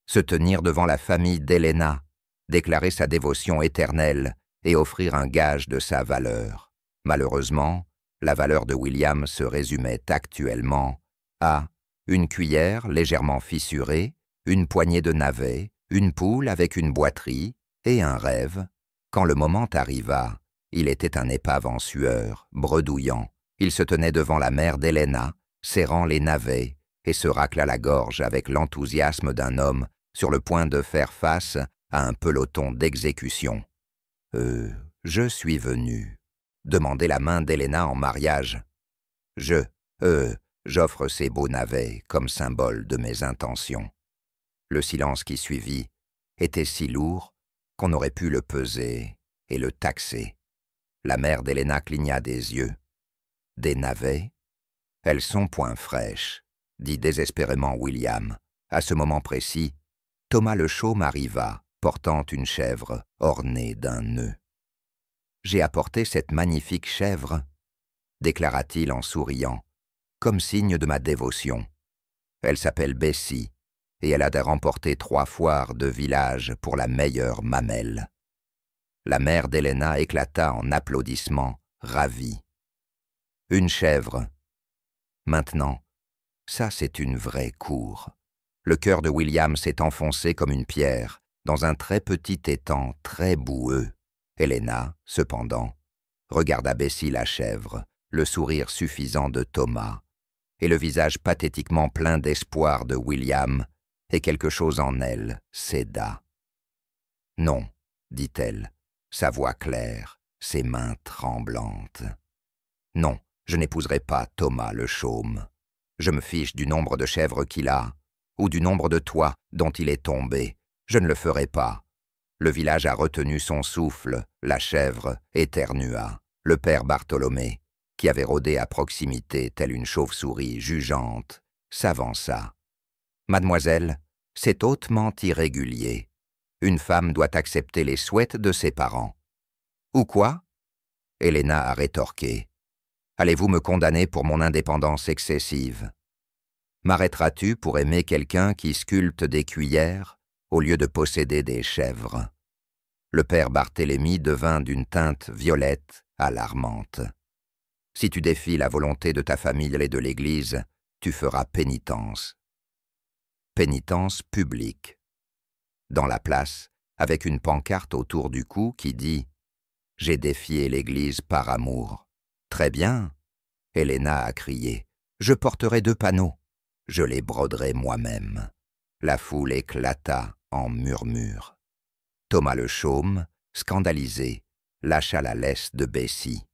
Se tenir devant la famille d'Helena, déclarer sa dévotion éternelle et offrir un gage de sa valeur. Malheureusement, la valeur de William se résumait actuellement à une cuillère légèrement fissurée, une poignée de navets, une poule avec une boiterie et un rêve. Quand le moment arriva, il était un épave en sueur, bredouillant. Il se tenait devant la mère d'Helena, serrant les navets, et se racla la gorge avec l'enthousiasme d'un homme sur le point de faire face à un peloton d'exécution. « Je suis venu. Demander la main d'Helena en mariage. J'offre ces beaux navets comme symbole de mes intentions. » Le silence qui suivit était si lourd qu'on aurait pu le peser et le taxer. La mère d'Helena cligna des yeux. « Des navets? Elles sont point fraîches, » dit désespérément William. À ce moment précis, Thomas le chaume arriva, portant une chèvre ornée d'un nœud. « J'ai apporté cette magnifique chèvre, » déclara-t-il en souriant, comme signe de ma dévotion. Elle s'appelle Bessie, et elle a remporté 3 foires de village pour la meilleure mamelle. La mère d'Helena éclata en applaudissements, ravie. « Une chèvre. Maintenant, ça c'est une vraie cour. » Le cœur de William s'est enfoncé comme une pierre dans un très petit étang très boueux. Helena, cependant, regarda Bessie la chèvre, le sourire suffisant de Thomas, et le visage pathétiquement plein d'espoir de William, et quelque chose en elle céda. « Non, dit-elle, sa voix claire, ses mains tremblantes. « Non, je n'épouserai pas Thomas le chaume. Je me fiche du nombre de chèvres qu'il a, ou du nombre de toits dont il est tombé. Je ne le ferai pas. » Le village a retenu son souffle, la chèvre éternua. Le père Bartholomé, qui avait rôdé à proximité telle une chauve-souris jugeante, s'avança. « Mademoiselle, c'est hautement irrégulier. Une femme doit accepter les souhaits de ses parents. »« Ou quoi ?» Helena a rétorqué. « Allez-vous me condamner pour mon indépendance excessive? M'arrêteras-tu pour aimer quelqu'un qui sculpte des cuillères au lieu de posséder des chèvres ?» Le père Barthélemy devint d'une teinte violette alarmante. « Si tu défies la volonté de ta famille et de l'Église, tu feras pénitence. » Pénitence publique. Dans la place, avec une pancarte autour du cou qui dit « J'ai défié l'Église par amour. »« Très bien !» Helena a crié. « Je porterai 2 panneaux. Je les broderai moi-même. » La foule éclata en murmures. Thomas le chaume, scandalisé, lâcha la laisse de Bessie.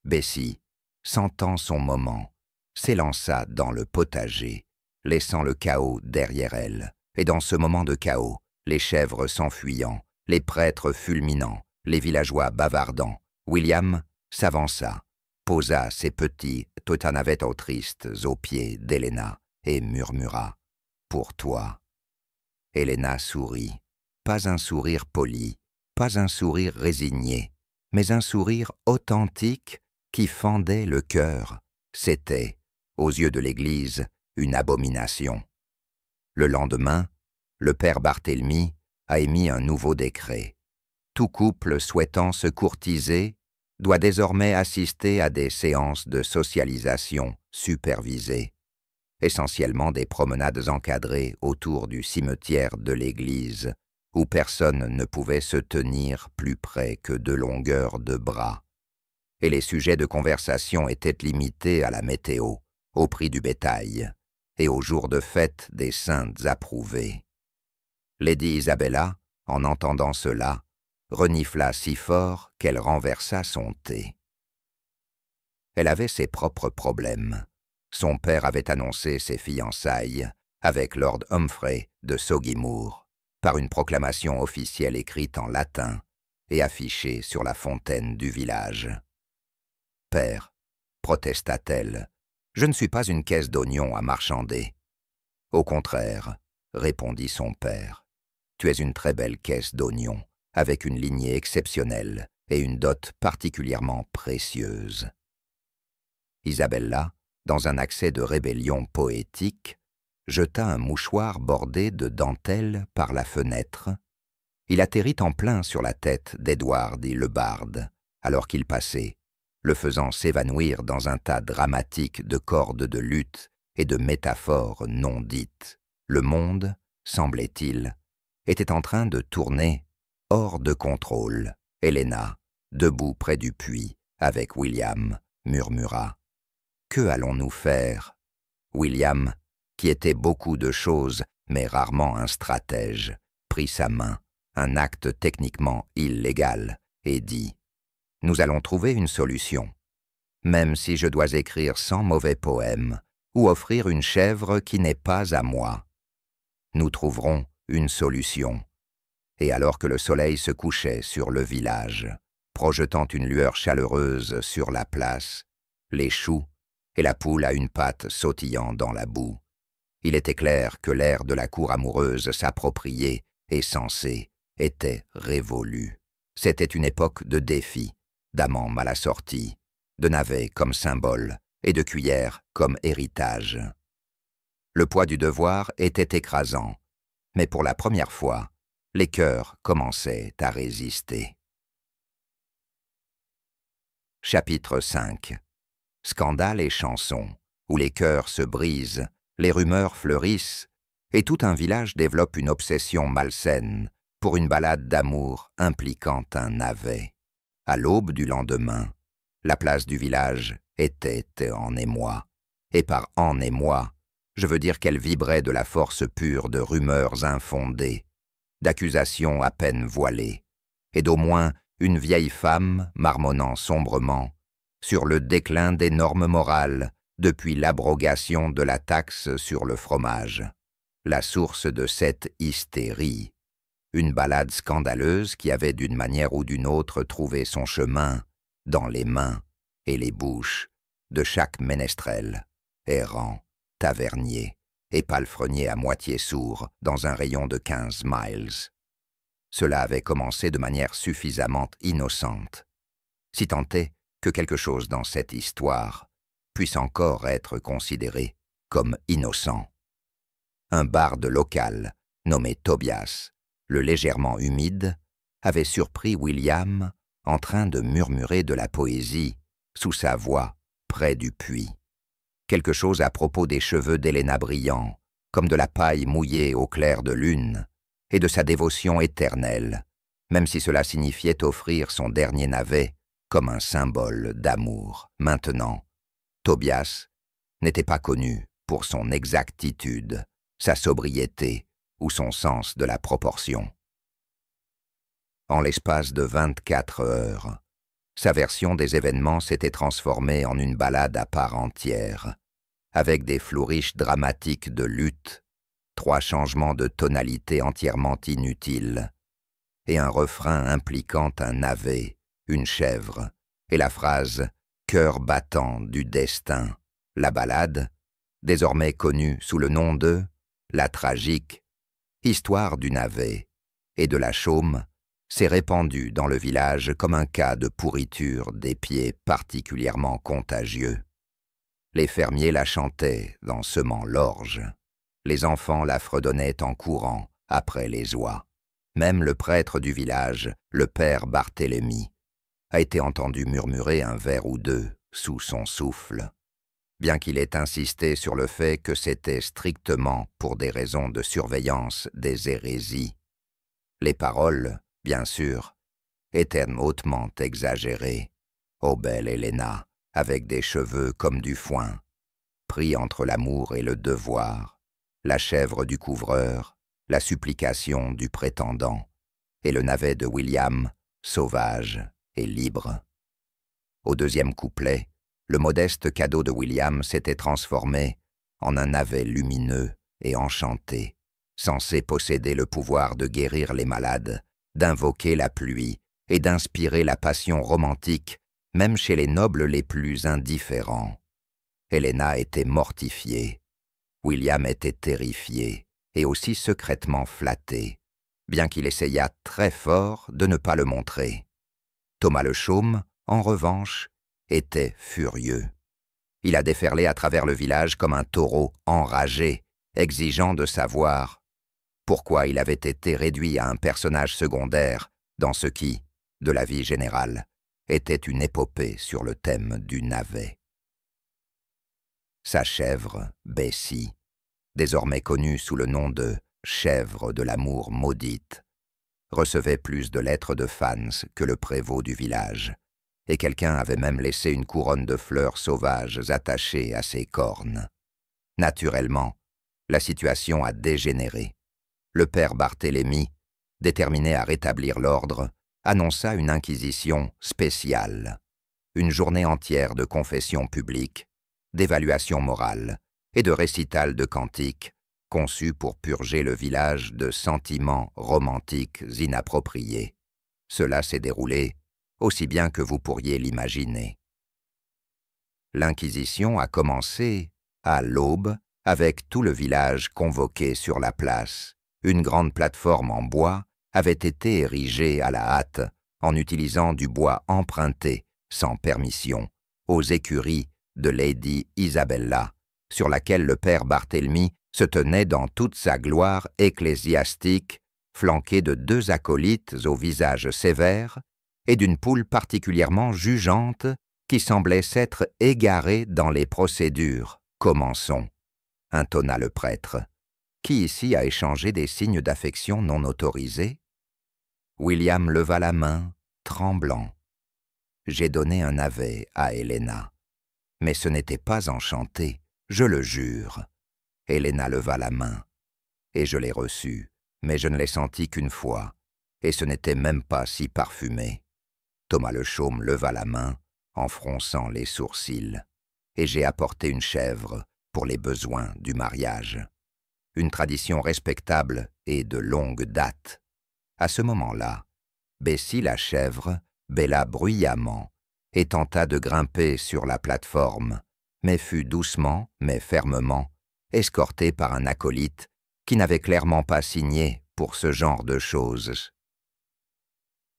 Bessie, sentant son moment, s'élança dans le potager, laissant le chaos derrière elle. Et dans ce moment de chaos, les chèvres s'enfuyant, les prêtres fulminants, les villageois bavardant, William s'avança, posa ses petits totanavetotristes aux pieds d'Héléna et murmura « Pour toi ». Héléna sourit, pas un sourire poli, pas un sourire résigné, mais un sourire authentique qui fendait le cœur. C'était, aux yeux de l'Église, une abomination. Le lendemain, le père Barthélemy a émis un nouveau décret. Tout couple souhaitant se courtiser doit désormais assister à des séances de socialisation supervisées, essentiellement des promenades encadrées autour du cimetière de l'église, où personne ne pouvait se tenir plus près que de longueurs de bras. Et les sujets de conversation étaient limités à la météo, au prix du bétail, et aux jours de fête des saintes approuvées. Lady Isabella, en entendant cela, renifla si fort qu'elle renversa son thé. Elle avait ses propres problèmes. Son père avait annoncé ses fiançailles avec Lord Humphrey de Soggy-Moor par une proclamation officielle écrite en latin et affichée sur la fontaine du village. « Père, protesta-t-elle, je ne suis pas une caisse d'oignons à marchander. »« Au contraire, répondit son père, tu es une très belle caisse d'oignons, avec une lignée exceptionnelle et une dot particulièrement précieuse. » Isabella, dans un accès de rébellion poétique, jeta un mouchoir bordé de dentelle par la fenêtre. Il atterrit en plein sur la tête d'Édouard dit le barde, alors qu'il passait, le faisant s'évanouir dans un tas dramatique de cordes de luth et de métaphores non dites. Le monde, semblait-il, était en train de tourner hors de contrôle. Héléna, debout près du puits, avec William, murmura « Que allons-nous faire ?» William, qui était beaucoup de choses, mais rarement un stratège, prit sa main, un acte techniquement illégal, et dit « Nous allons trouver une solution. Même si je dois écrire 100 mauvais poèmes, ou offrir une chèvre qui n'est pas à moi, nous trouverons une solution. » Et alors que le soleil se couchait sur le village, projetant une lueur chaleureuse sur la place, les choux et la poule à une patte sautillant dans la boue, il était clair que l'ère de la cour amoureuse s'appropriée et censée était révolue. C'était une époque de défis, d'amants mal assortis, de navets comme symbole et de cuillères comme héritage. Le poids du devoir était écrasant, mais pour la première fois, les cœurs commençaient à résister. Chapitre 5. Scandale et chansons, où les cœurs se brisent, les rumeurs fleurissent, et tout un village développe une obsession malsaine pour une ballade d'amour impliquant un navet. À l'aube du lendemain, la place du village était en émoi, et par en émoi, je veux dire qu'elle vibrait de la force pure de rumeurs infondées, d'accusations à peine voilées, et d'au moins une vieille femme marmonnant sombrement sur le déclin des normes morales depuis l'abrogation de la taxe sur le fromage, la source de cette hystérie, une ballade scandaleuse qui avait d'une manière ou d'une autre trouvé son chemin dans les mains et les bouches de chaque ménestrel, errant, tavernier et palefrenier à moitié sourd dans un rayon de 15 miles. Cela avait commencé de manière suffisamment innocente, si tant est que quelque chose dans cette histoire puisse encore être considéré comme innocent. Un barde local, nommé Tobias, le légèrement humide, avait surpris William en train de murmurer de la poésie sous sa voix près du puits. Quelque chose à propos des cheveux d'Héléna brillants, comme de la paille mouillée au clair de lune, et de sa dévotion éternelle, même si cela signifiait offrir son dernier navet comme un symbole d'amour. Maintenant, Tobias n'était pas connu pour son exactitude, sa sobriété ou son sens de la proportion. En l'espace de 24 heures, sa version des événements s'était transformée en une ballade à part entière, avec des flouriches dramatiques de lutte, 3 changements de tonalité entièrement inutiles, et un refrain impliquant un navet, une chèvre et la phrase « cœur battant du destin », la ballade, désormais connue sous le nom de « la tragique », histoire du navet et de la chaume, s'est répandue dans le village comme un cas de pourriture des pieds particulièrement contagieux. Les fermiers la chantaient en semant l'orge. Les enfants la fredonnaient en courant après les oies. Même le prêtre du village, le père Barthélemy, a été entendu murmurer un vers ou deux sous son souffle, bien qu'il ait insisté sur le fait que c'était strictement pour des raisons de surveillance des hérésies. Les paroles, bien sûr, étaient hautement exagérées. Ô belle Helena, avec des cheveux comme du foin, pris entre l'amour et le devoir, la chèvre du couvreur, la supplication du prétendant, et le navet de William, sauvage et libre. Au deuxième couplet, le modeste cadeau de William s'était transformé en un navet lumineux et enchanté, censé posséder le pouvoir de guérir les malades, d'invoquer la pluie et d'inspirer la passion romantique même chez les nobles les plus indifférents. Helena était mortifiée, William était terrifié et aussi secrètement flatté, bien qu'il essayât très fort de ne pas le montrer. Thomas le Chaume, en revanche, était furieux. Il a déferlé à travers le village comme un taureau enragé, exigeant de savoir pourquoi il avait été réduit à un personnage secondaire dans ce qui, de la vie générale, était une épopée sur le thème du navet. Sa chèvre, Bessie, désormais connue sous le nom de « chèvre de l'amour maudite », recevait plus de lettres de fans que le prévôt du village, et quelqu'un avait même laissé une couronne de fleurs sauvages attachée à ses cornes. Naturellement, la situation a dégénéré. Le père Barthélemy, déterminé à rétablir l'ordre, annonça une inquisition spéciale, une journée entière de confession publique, d'évaluation morale et de récital de cantiques conçus pour purger le village de sentiments romantiques inappropriés. Cela s'est déroulé aussi bien que vous pourriez l'imaginer. L'inquisition a commencé à l'aube avec tout le village convoqué sur la place. Une grande plateforme en bois avait été érigée à la hâte en utilisant du bois emprunté, sans permission, aux écuries de Lady Isabella, sur laquelle le père Barthélemy se tenait dans toute sa gloire ecclésiastique, flanqué de 2 acolytes au visage sévère et d'une poule particulièrement jugeante qui semblait s'être égarée dans les procédures. « Commençons », intonna le prêtre. « Qui ici a échangé des signes d'affection non autorisés ?» William leva la main, tremblant. « J'ai donné un navet à Helena, mais ce n'était pas enchanté, je le jure. » Helena leva la main, et je l'ai reçu, mais je ne l'ai senti qu'une fois, et ce n'était même pas si parfumé. Thomas le Chaume leva la main, en fronçant les sourcils, et j'ai apporté une chèvre pour les besoins du mariage. Une tradition respectable et de longue date. À ce moment-là, Bessie la chèvre bêla bruyamment et tenta de grimper sur la plateforme, mais fut doucement, mais fermement, escortée par un acolyte qui n'avait clairement pas signé pour ce genre de choses.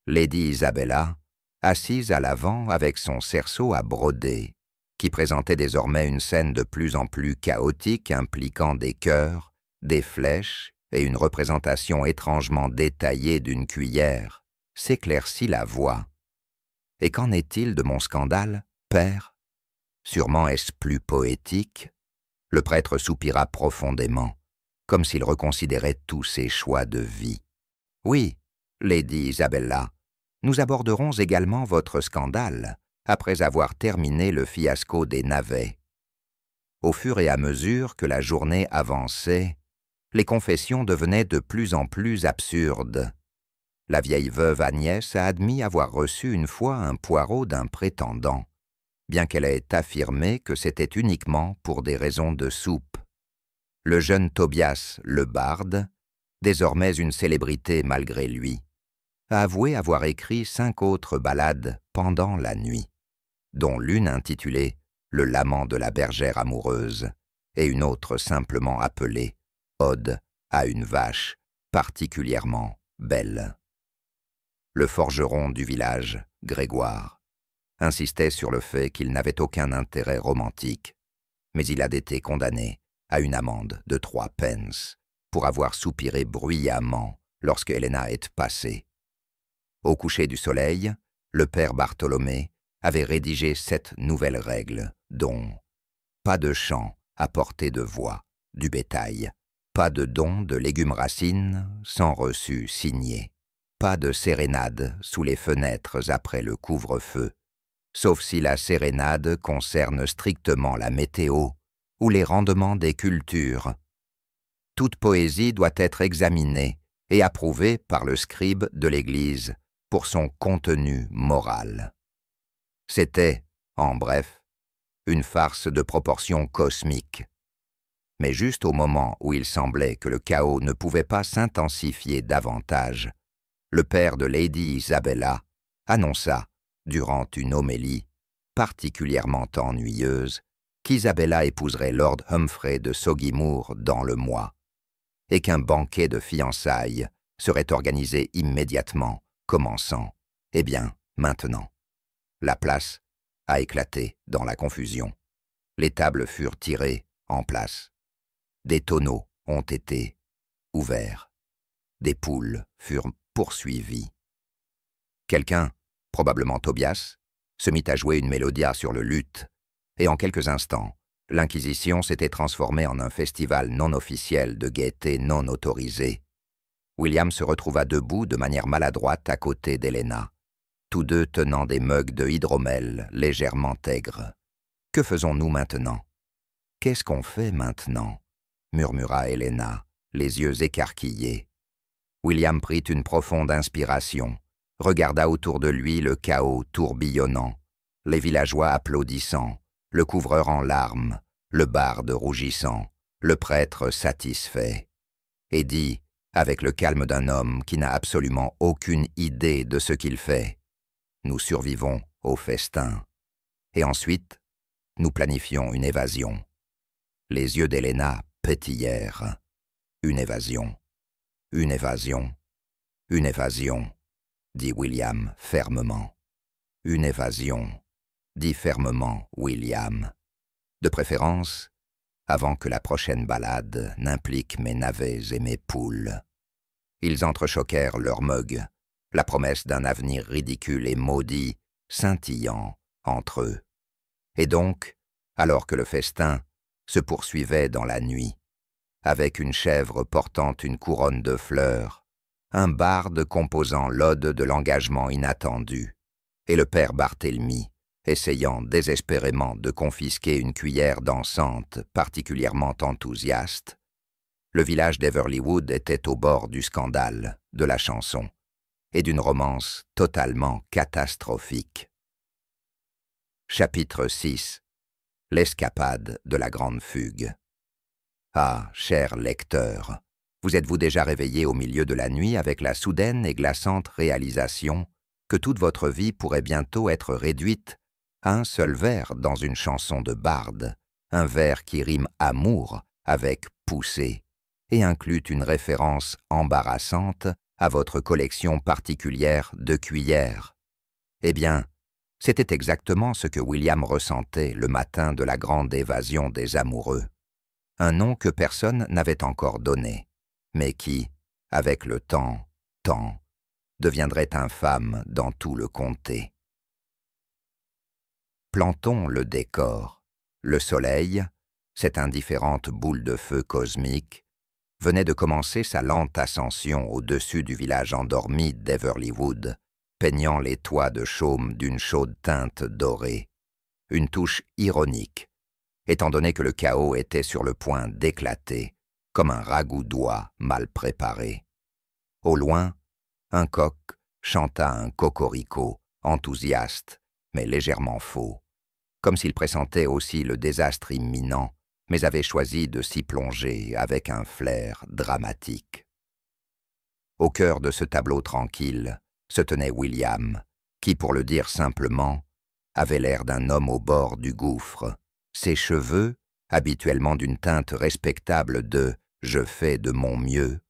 Lady Isabella, assise à l'avant avec son cerceau à broder, qui présentait désormais une scène de plus en plus chaotique impliquant des cœurs, des flèches et une représentation étrangement détaillée d'une cuillère, s'éclaircit la voix. « Et qu'en est-il de mon scandale, père? Sûrement est-ce plus poétique ?» Le prêtre soupira profondément, comme s'il reconsidérait tous ses choix de vie. « Oui, Lady Isabella, nous aborderons également votre scandale, après avoir terminé le fiasco des navets. » Au fur et à mesure que la journée avançait, les confessions devenaient de plus en plus absurdes. La vieille veuve Agnès a admis avoir reçu une fois un poireau d'un prétendant, bien qu'elle ait affirmé que c'était uniquement pour des raisons de soupe. Le jeune Tobias, le barde, désormais une célébrité malgré lui, a avoué avoir écrit 5 autres ballades pendant la nuit. dont l'une intitulée « Le lament de la bergère amoureuse » et une autre simplement appelée « Ode à une vache particulièrement belle ». Le forgeron du village, Grégoire, insistait sur le fait qu'il n'avait aucun intérêt romantique, mais il a été condamné à une amende de 3 pence pour avoir soupiré bruyamment lorsque Helena est passée. Au coucher du soleil, le père Bartholomé avait rédigé 7 nouvelles règles, dont pas de chant à portée de voix du bétail, pas de don de légumes racines sans reçu signé, pas de sérénade sous les fenêtres après le couvre-feu, sauf si la sérénade concerne strictement la météo ou les rendements des cultures. Toute poésie doit être examinée et approuvée par le scribe de l'Église pour son contenu moral. C'était, en bref, une farce de proportions cosmiques. Mais juste au moment où il semblait que le chaos ne pouvait pas s'intensifier davantage, le père de Lady Isabella annonça, durant une homélie particulièrement ennuyeuse, qu'Isabella épouserait Lord Humphrey de Soggy-Moor dans le mois, et qu'un banquet de fiançailles serait organisé immédiatement, commençant, eh bien, maintenant. La place a éclaté dans la confusion. Les tables furent tirées en place. Des tonneaux ont été ouverts. Des poules furent poursuivies. Quelqu'un, probablement Tobias, se mit à jouer une mélodia sur le luth, et en quelques instants, l'Inquisition s'était transformée en un festival non officiel de gaieté non autorisée. William se retrouva debout de manière maladroite à côté d'Helena, tous deux tenant des mugs de hydromel légèrement aigres. « Que faisons-nous maintenant? Qu'est-ce qu'on fait maintenant ?» murmura Helena, les yeux écarquillés. William prit une profonde inspiration, regarda autour de lui le chaos tourbillonnant, les villageois applaudissant, le couvreur en larmes, le barde rougissant, le prêtre satisfait, et dit, avec le calme d'un homme qui n'a absolument aucune idée de ce qu'il fait, « Nous survivons au festin. Et ensuite, nous planifions une évasion. » Les yeux d'Helena pétillèrent. Une évasion, une évasion, une évasion, dit William fermement. Une évasion, dit fermement William. De préférence, avant que la prochaine balade n'implique mes navets et mes poules. Ils entrechoquèrent leurs mugs, la promesse d'un avenir ridicule et maudit, scintillant entre eux. Et donc, alors que le festin se poursuivait dans la nuit, avec une chèvre portant une couronne de fleurs, un barde composant l'ode de l'engagement inattendu, et le père Barthélemy, essayant désespérément de confisquer une cuillère dansante particulièrement enthousiaste, le village d'Everlywood était au bord du scandale, de la chanson, et d'une romance totalement catastrophique. Chapitre 6. L'escapade de la grande fugue. Ah, cher lecteur, vous êtes-vous déjà réveillé au milieu de la nuit avec la soudaine et glaçante réalisation que toute votre vie pourrait bientôt être réduite à un seul vers dans une chanson de barde, un vers qui rime amour avec poussée et inclut une référence embarrassante à votre collection particulière de cuillères? Eh bien, c'était exactement ce que William ressentait le matin de la grande évasion des amoureux. Un nom que personne n'avait encore donné, mais qui, avec le temps, deviendrait infâme dans tout le comté. Plantons le décor. Le soleil, cette indifférente boule de feu cosmique, venait de commencer sa lente ascension au-dessus du village endormi d'Everlywood, peignant les toits de chaume d'une chaude teinte dorée, une touche ironique, étant donné que le chaos était sur le point d'éclater, comme un ragoût d'oie mal préparé. Au loin, un coq chanta un cocorico, enthousiaste, mais légèrement faux, comme s'il pressentait aussi le désastre imminent, mais avait choisi de s'y plonger avec un flair dramatique. Au cœur de ce tableau tranquille se tenait William, qui, pour le dire simplement, avait l'air d'un homme au bord du gouffre. Ses cheveux, habituellement d'une teinte respectable de « je fais de mon mieux »,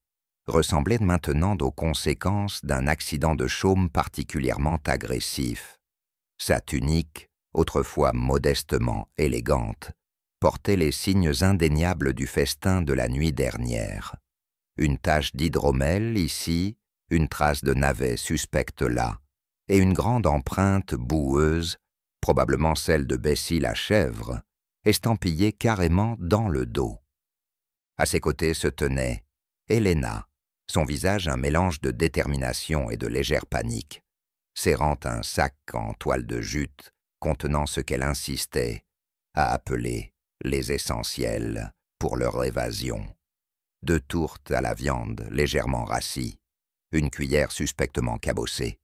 ressemblaient maintenant aux conséquences d'un accident de chaume particulièrement agressif. Sa tunique, autrefois modestement élégante, portait les signes indéniables du festin de la nuit dernière. Une tache d'hydromel ici, une trace de navet suspecte là, et une grande empreinte boueuse, probablement celle de Bessie la chèvre, estampillée carrément dans le dos. À ses côtés se tenait Helena, son visage un mélange de détermination et de légère panique, serrant un sac en toile de jute contenant ce qu'elle insistait à appeler les essentiels pour leur évasion. 2 tourtes à la viande légèrement rassis, une cuillère suspectement cabossée,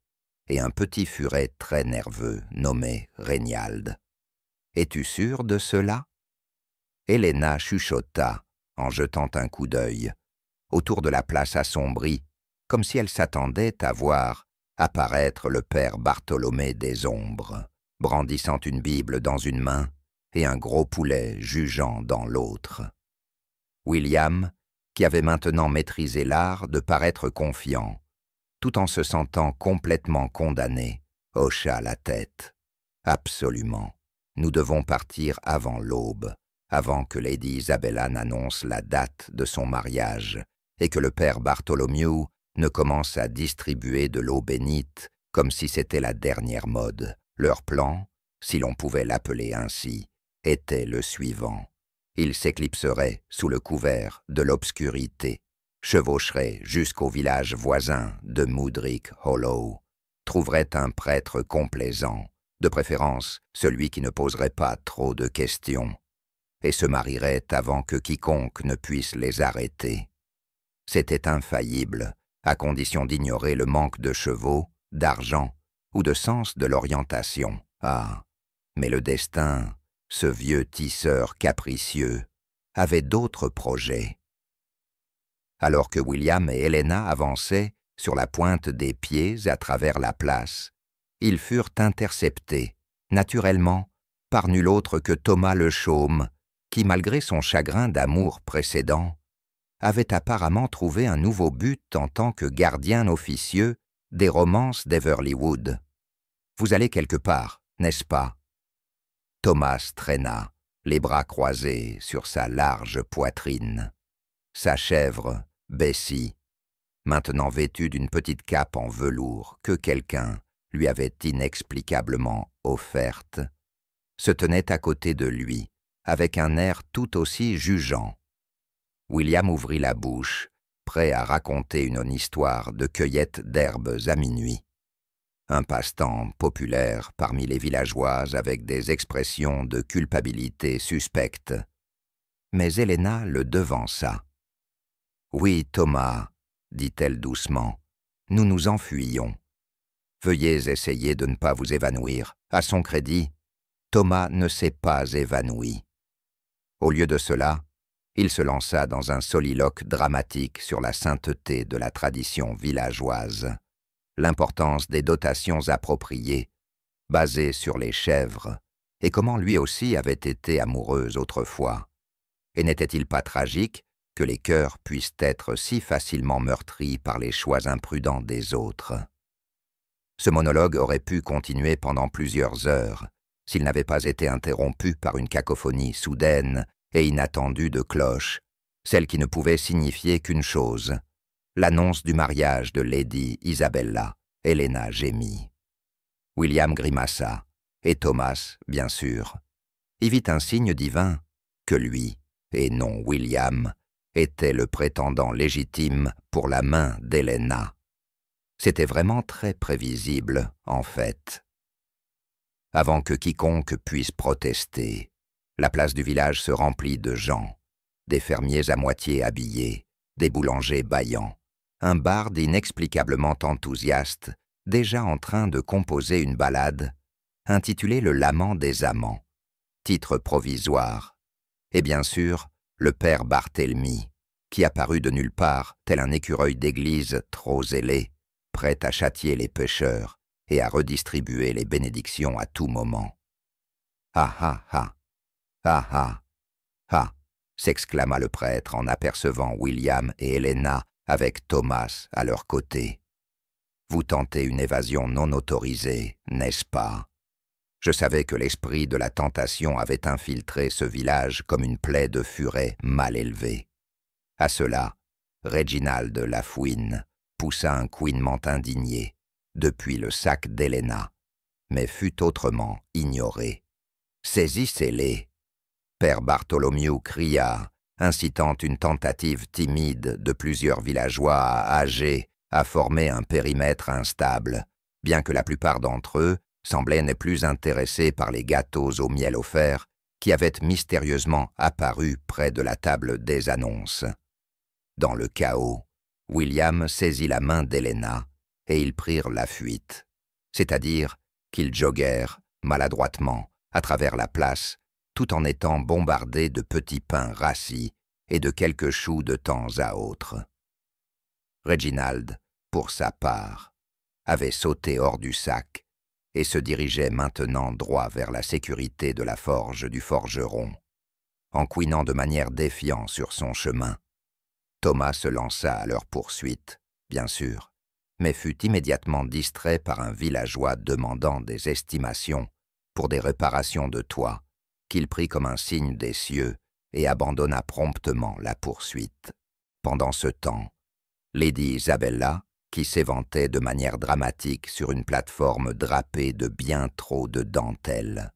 et un petit furet très nerveux nommé Reynald. « Es-tu sûr de cela ?» Helena chuchota en jetant un coup d'œil autour de la place assombrie, comme si elle s'attendait à voir apparaître le père Bartholomé des Ombres, brandissant une Bible dans une main et un gros poulet jugeant dans l'autre. William, qui avait maintenant maîtrisé l'art de paraître confiant, tout en se sentant complètement condamné, hocha la tête. « Absolument, nous devons partir avant l'aube, avant que Lady Isabella n'annonce la date de son mariage et que le père Bartholomew ne commence à distribuer de l'eau bénite comme si c'était la dernière mode. Leur plan, si l'on pouvait l'appeler ainsi, était le suivant. Ils s'éclipseraient sous le couvert de l'obscurité, chevaucheraient jusqu'au village voisin de Moodrick Hollow, trouveraient un prêtre complaisant, de préférence celui qui ne poserait pas trop de questions, et se marieraient avant que quiconque ne puisse les arrêter. C'était infaillible, à condition d'ignorer le manque de chevaux, d'argent ou de sens de l'orientation. Ah, mais le destin, ce vieux tisseur capricieux, avait d'autres projets. Alors que William et Helena avançaient sur la pointe des pieds à travers la place, ils furent interceptés, naturellement, par nul autre que Thomas le Chaume, qui, malgré son chagrin d'amour précédent, avait apparemment trouvé un nouveau but en tant que gardien officieux des romances d'Everlywood. « Vous allez quelque part, n'est-ce pas ?» Thomas traîna, les bras croisés sur sa large poitrine. Sa chèvre, Bessie, maintenant vêtue d'une petite cape en velours que quelqu'un lui avait inexplicablement offerte, se tenait à côté de lui, avec un air tout aussi jugeant. William ouvrit la bouche, prêt à raconter une histoire de cueillette d'herbes à minuit. Un passe-temps populaire parmi les villageoises avec des expressions de culpabilité suspectes. Mais Helena le devança. « Oui, Thomas, dit-elle doucement, nous nous enfuyons. Veuillez essayer de ne pas vous évanouir. À son crédit, Thomas ne s'est pas évanoui. » Au lieu de cela, il se lança dans un soliloque dramatique sur la sainteté de la tradition villageoise, l'importance des dotations appropriées, basées sur les chèvres, et comment lui aussi avait été amoureux autrefois. Et n'était-il pas tragique que les cœurs puissent être si facilement meurtris par les choix imprudents des autres? Ce monologue aurait pu continuer pendant plusieurs heures, s'il n'avait pas été interrompu par une cacophonie soudaine et inattendue de cloches, celle qui ne pouvait signifier qu'une chose, l'annonce du mariage de Lady Isabella. Helena gémit. William grimaça, et Thomas, bien sûr, y vit un signe divin que lui, et non William, était le prétendant légitime pour la main d'Helena. C'était vraiment très prévisible, en fait. Avant que quiconque puisse protester, la place du village se remplit de gens, des fermiers à moitié habillés, des boulangers bâillants, un barde inexplicablement enthousiaste, déjà en train de composer une ballade, intitulée « Le Lament des amants », titre provisoire, et bien sûr, le père Barthélemy, qui apparut de nulle part, tel un écureuil d'église trop zélé, prêt à châtier les pécheurs et à redistribuer les bénédictions à tout moment. « Ah ah ah! Ah ah! Ah !» s'exclama le prêtre en apercevant William et Helena avec Thomas à leur côté. « Vous tentez une évasion non autorisée, n'est-ce pas? Je savais que l'esprit de la tentation avait infiltré ce village comme une plaie de furet mal élevée. » À cela, Reginald Lafouine poussa un couinement indigné depuis le sac d'Helena, mais fut autrement ignoré. « Saisissez-les !» Père Bartholomew cria, incitant une tentative timide de plusieurs villageois âgés à former un périmètre instable, bien que la plupart d'entre eux semblaient ne plus intéressés par les gâteaux au miel offert qui avaient mystérieusement apparu près de la table des annonces. Dans le chaos, William saisit la main d'Helena et ils prirent la fuite, c'est-à-dire qu'ils joguèrent maladroitement à travers la place tout en étant bombardés de petits pains rassis et de quelques choux de temps à autre. Reginald, pour sa part, avait sauté hors du sac et se dirigeait maintenant droit vers la sécurité de la forge du forgeron, en couinant de manière défiante sur son chemin. Thomas se lança à leur poursuite, bien sûr, mais fut immédiatement distrait par un villageois demandant des estimations pour des réparations de toit, qu'il prit comme un signe des cieux et abandonna promptement la poursuite. Pendant ce temps, Lady Isabella, qui s'éventait de manière dramatique sur une plateforme drapée de bien trop de dentelle,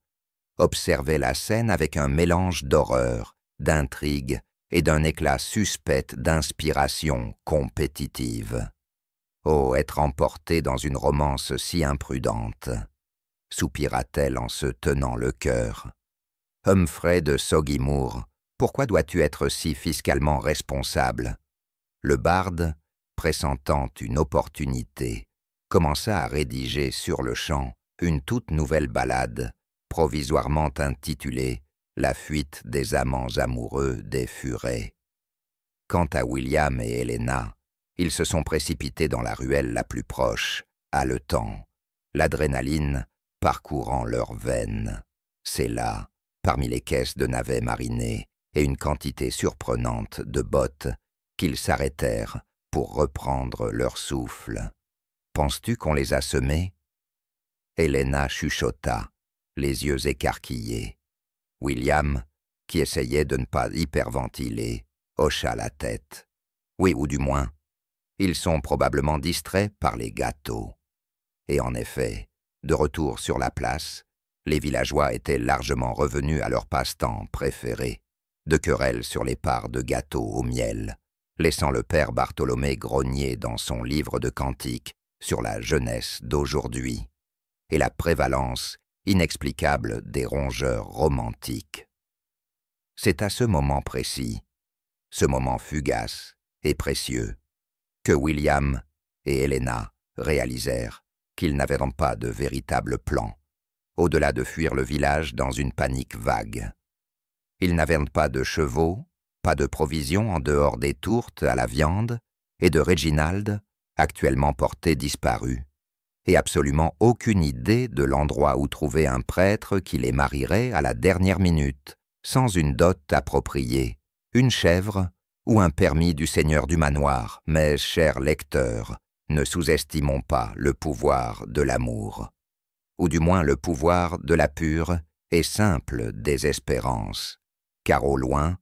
observait la scène avec un mélange d'horreur, d'intrigue et d'un éclat suspect d'inspiration compétitive. Oh, être emportée dans une romance si imprudente, soupira-t-elle en se tenant le cœur. Humphrey de Soggy-Moor, pourquoi dois-tu être si fiscalement responsable? Le barde, pressentant une opportunité, commença à rédiger sur le champ une toute nouvelle ballade, provisoirement intitulée « La fuite des amants amoureux des furets ». Quant à William et Helena, ils se sont précipités dans la ruelle la plus proche, haletant, l'adrénaline parcourant leurs veines. C'est là, parmi les caisses de navets marinés et une quantité surprenante de bottes, qu'ils s'arrêtèrent pour reprendre leur souffle. « Penses-tu qu'on les a semés ?» Helena chuchota, les yeux écarquillés. William, qui essayait de ne pas hyperventiler, hocha la tête. « Oui, ou du moins, ils sont probablement distraits par les gâteaux. » Et en effet, de retour sur la place, les villageois étaient largement revenus à leur passe-temps préféré, de querelles sur les parts de gâteaux au miel, laissant le père Bartholomé grogner dans son livre de cantiques sur la jeunesse d'aujourd'hui et la prévalence inexplicable des rongeurs romantiques. C'est à ce moment précis, ce moment fugace et précieux, que William et Helena réalisèrent qu'ils n'avaient pas de véritable plan, au-delà de fuir le village dans une panique vague. Ils n'avaient pas de chevaux, pas de provisions en dehors des tourtes à la viande et de Reginald, actuellement porté disparu, et absolument aucune idée de l'endroit où trouver un prêtre qui les marierait à la dernière minute, sans une dot appropriée, une chèvre ou un permis du seigneur du manoir. Mais, chers lecteurs, ne sous-estimons pas le pouvoir de l'amour, ou du moins le pouvoir de la pure et simple désespérance, car au loin,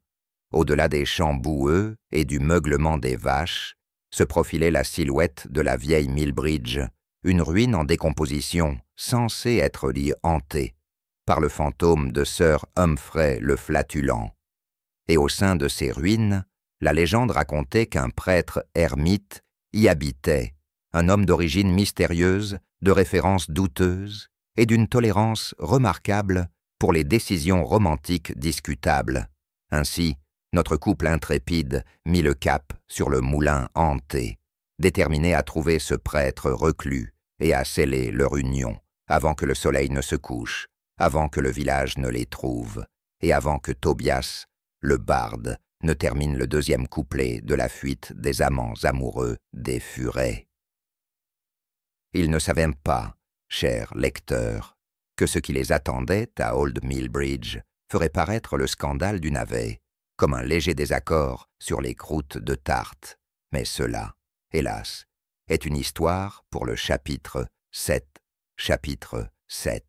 au-delà des champs boueux et du meuglement des vaches, se profilait la silhouette de la vieille Millbridge, une ruine en décomposition censée être hantée par le fantôme de Sir Humphrey le Flatulent. Et au sein de ces ruines, la légende racontait qu'un prêtre ermite y habitait, un homme d'origine mystérieuse, de références douteuses et d'une tolérance remarquable pour les décisions romantiques discutables. Ainsi, notre couple intrépide mit le cap sur le moulin hanté, déterminé à trouver ce prêtre reclus et à sceller leur union avant que le soleil ne se couche, avant que le village ne les trouve, et avant que Tobias, le barde, ne termine le deuxième couplet de la fuite des amants amoureux des furets. Ils ne savaient pas, chers lecteurs, que ce qui les attendait à Old Mill Bridge ferait paraître le scandale du navet, comme un léger désaccord sur les croûtes de tarte. Mais cela, hélas, est une histoire pour le chapitre 7. Chapitre 7.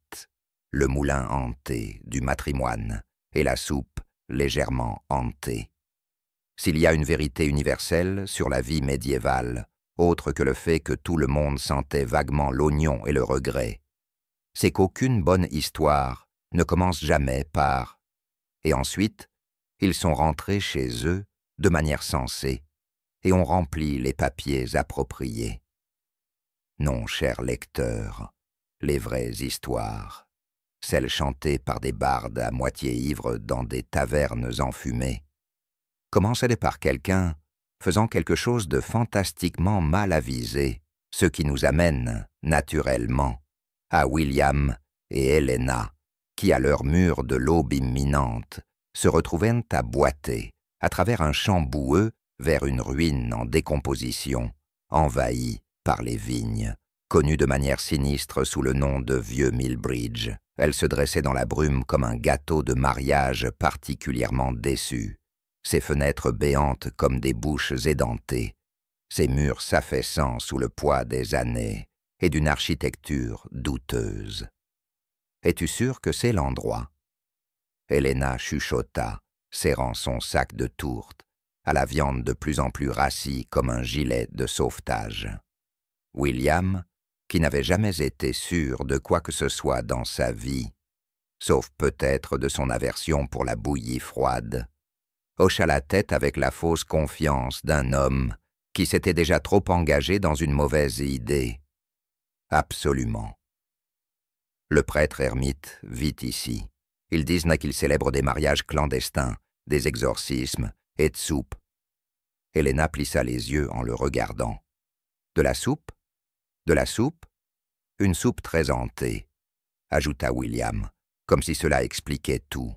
Le moulin hanté du matrimoine et la soupe légèrement hantée. S'il y a une vérité universelle sur la vie médiévale, autre que le fait que tout le monde sentait vaguement l'oignon et le regret, c'est qu'aucune bonne histoire ne commence jamais par « et ensuite, ils sont rentrés chez eux de manière sensée et ont rempli les papiers appropriés. » Non, chers lecteurs, les vraies histoires, celles chantées par des bardes à moitié ivres dans des tavernes enfumées, commençaient par quelqu'un faisant quelque chose de fantastiquement mal avisé, ce qui nous amène, naturellement, à William et Helena, qui, à leur mur de l'aube imminente, se retrouvaient à boiter, à travers un champ boueux, vers une ruine en décomposition, envahie par les vignes, connue de manière sinistre sous le nom de Vieux Millbridge. Elle se dressait dans la brume comme un gâteau de mariage particulièrement déçu, ses fenêtres béantes comme des bouches édentées, ses murs s'affaissant sous le poids des années et d'une architecture douteuse. « Es-tu sûr que c'est l'endroit ?» Helena chuchota, serrant son sac de tourte, à la viande de plus en plus rassie comme un gilet de sauvetage. William, qui n'avait jamais été sûr de quoi que ce soit dans sa vie, sauf peut-être de son aversion pour la bouillie froide, hocha la tête avec la fausse confiance d'un homme qui s'était déjà trop engagé dans une mauvaise idée. Absolument. Le prêtre ermite vit ici. Ils disent qu'il célèbre des mariages clandestins, des exorcismes et de soupe. Helena plissa les yeux en le regardant. De la soupe? De la soupe? Une soupe très hantée, ajouta William, comme si cela expliquait tout.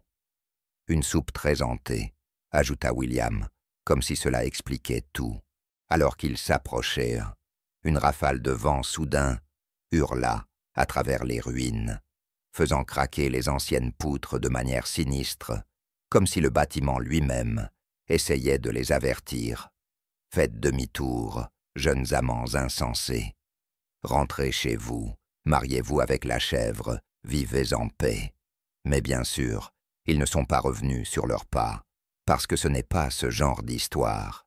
Une soupe très hantée, ajouta William, comme si cela expliquait tout. Alors qu'ils s'approchèrent, une rafale de vent soudain hurla à travers les ruines, faisant craquer les anciennes poutres de manière sinistre, comme si le bâtiment lui-même essayait de les avertir. Faites demi-tour, jeunes amants insensés. Rentrez chez vous, mariez-vous avec la chèvre, vivez en paix. Mais bien sûr, ils ne sont pas revenus sur leurs pas, parce que ce n'est pas ce genre d'histoire.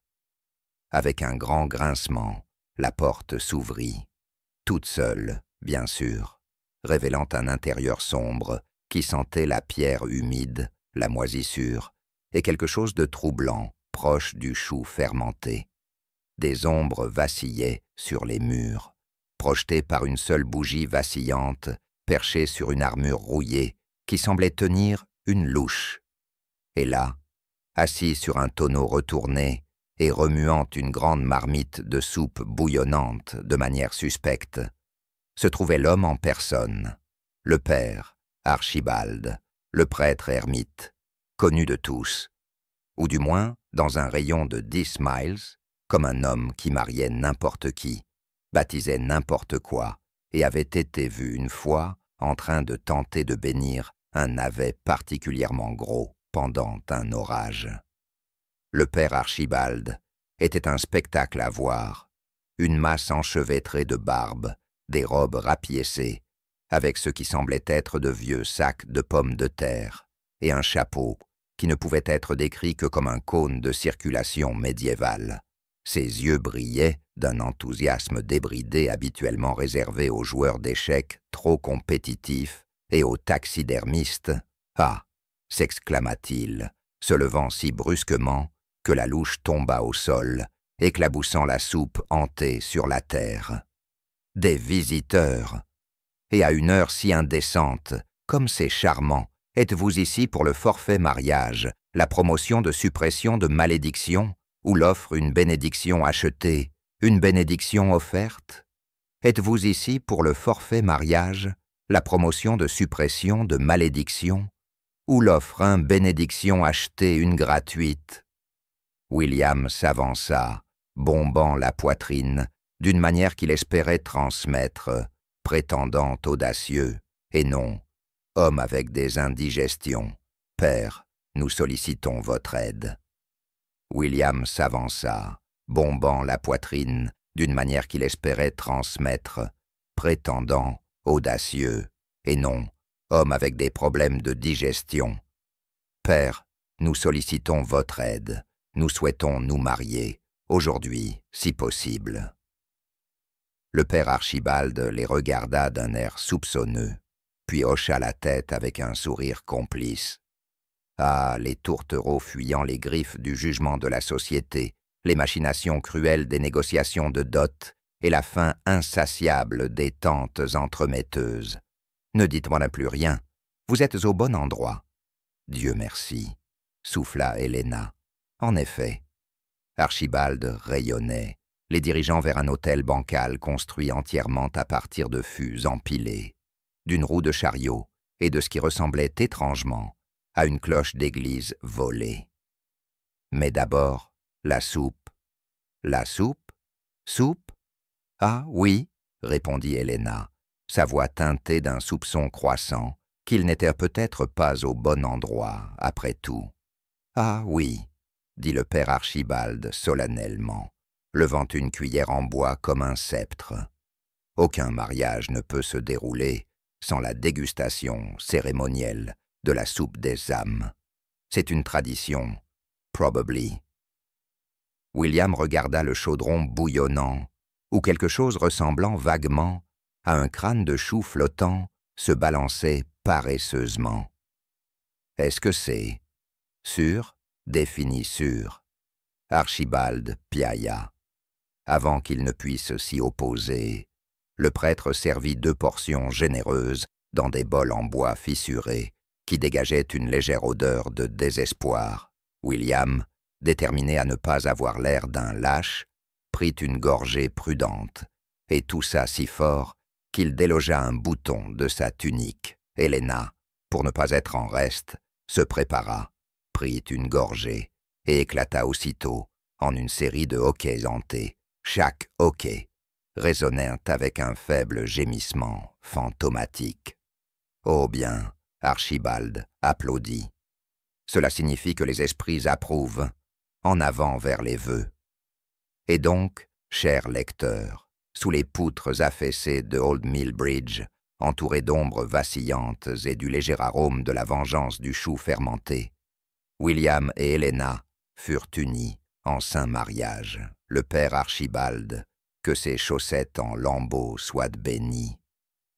Avec un grand grincement, la porte s'ouvrit, toute seule, bien sûr, révélant un intérieur sombre qui sentait la pierre humide, la moisissure, et quelque chose de troublant, proche du chou fermenté. Des ombres vacillaient sur les murs, projetées par une seule bougie vacillante, perchée sur une armure rouillée, qui semblait tenir une louche. Et là, assis sur un tonneau retourné et remuant une grande marmite de soupe bouillonnante de manière suspecte, se trouvait l'homme en personne, le père, Archibald, le prêtre ermite, connu de tous, ou du moins dans un rayon de 10 miles, comme un homme qui mariait n'importe qui, baptisait n'importe quoi, et avait été vu une fois en train de tenter de bénir un navet particulièrement gros pendant un orage. Le père Archibald était un spectacle à voir, une masse enchevêtrée de barbe, des robes rapiécées, avec ce qui semblait être de vieux sacs de pommes de terre, et un chapeau qui ne pouvait être décrit que comme un cône de circulation médiévale. Ses yeux brillaient d'un enthousiasme débridé habituellement réservé aux joueurs d'échecs trop compétitifs et aux taxidermistes. « Ah !» s'exclama-t-il, se levant si brusquement que la louche tomba au sol, éclaboussant la soupe hantée sur la terre. « Des visiteurs! Et à une heure si indécente, comme c'est charmant, êtes-vous ici pour le forfait mariage, la promotion de suppression de malédiction, ou l'offre une bénédiction achetée, une bénédiction offerte? Êtes-vous ici pour le forfait mariage, la promotion de suppression de malédiction, ou l'offre une bénédiction achetée, une gratuite? » William s'avança, bombant la poitrine, d'une manière qu'il espérait transmettre prétendant audacieux, et non, homme avec des indigestions. Père, nous sollicitons votre aide. William s'avança, bombant la poitrine d'une manière qu'il espérait transmettre, prétendant, audacieux, et non, homme avec des problèmes de digestion. Père, nous sollicitons votre aide. Nous souhaitons nous marier, aujourd'hui, si possible. Le père Archibald les regarda d'un air soupçonneux, puis hocha la tête avec un sourire complice. Ah, les tourtereaux fuyant les griffes du jugement de la société, les machinations cruelles des négociations de dot et la faim insatiable des tantes entremetteuses. Ne dites-moi plus rien, vous êtes au bon endroit. Dieu merci, souffla Helena. En effet, Archibald rayonnait, les dirigeant vers un hôtel bancal construit entièrement à partir de fûts empilés, d'une roue de chariot et de ce qui ressemblait étrangement à une cloche d'église volée. Mais d'abord, la soupe. La soupe? Soupe? Ah oui, répondit Helena, sa voix teintée d'un soupçon croissant, qu'il n'était peut-être pas au bon endroit, après tout. Ah oui, dit le père Archibald solennellement, levant une cuillère en bois comme un sceptre. Aucun mariage ne peut se dérouler sans la dégustation cérémonielle de la soupe des âmes. C'est une tradition, probably. William regarda le chaudron bouillonnant, où quelque chose ressemblant vaguement à un crâne de chou flottant se balançait paresseusement. Est-ce que c'est sûr? Défini sûr. Archibald piailla. Avant qu'il ne puisse s'y opposer, le prêtre servit 2 portions généreuses dans des bols en bois fissurés qui dégageaient une légère odeur de désespoir. William, déterminé à ne pas avoir l'air d'un lâche, prit une gorgée prudente et toussa si fort qu'il délogea un bouton de sa tunique. Helena, pour ne pas être en reste, se prépara, prit une gorgée et éclata aussitôt en une série de hoquets hantés. Chaque hoquet résonnait avec un faible gémissement fantomatique. Oh bien, Archibald applaudit. Cela signifie que les esprits approuvent, en avant vers les vœux. Et donc, cher lecteur, sous les poutres affaissées de Old Mill Bridge, entourées d'ombres vacillantes et du léger arôme de la vengeance du chou fermenté, William et Helena furent unis en saint mariage. Le père Archibald, que ses chaussettes en lambeaux soient bénies,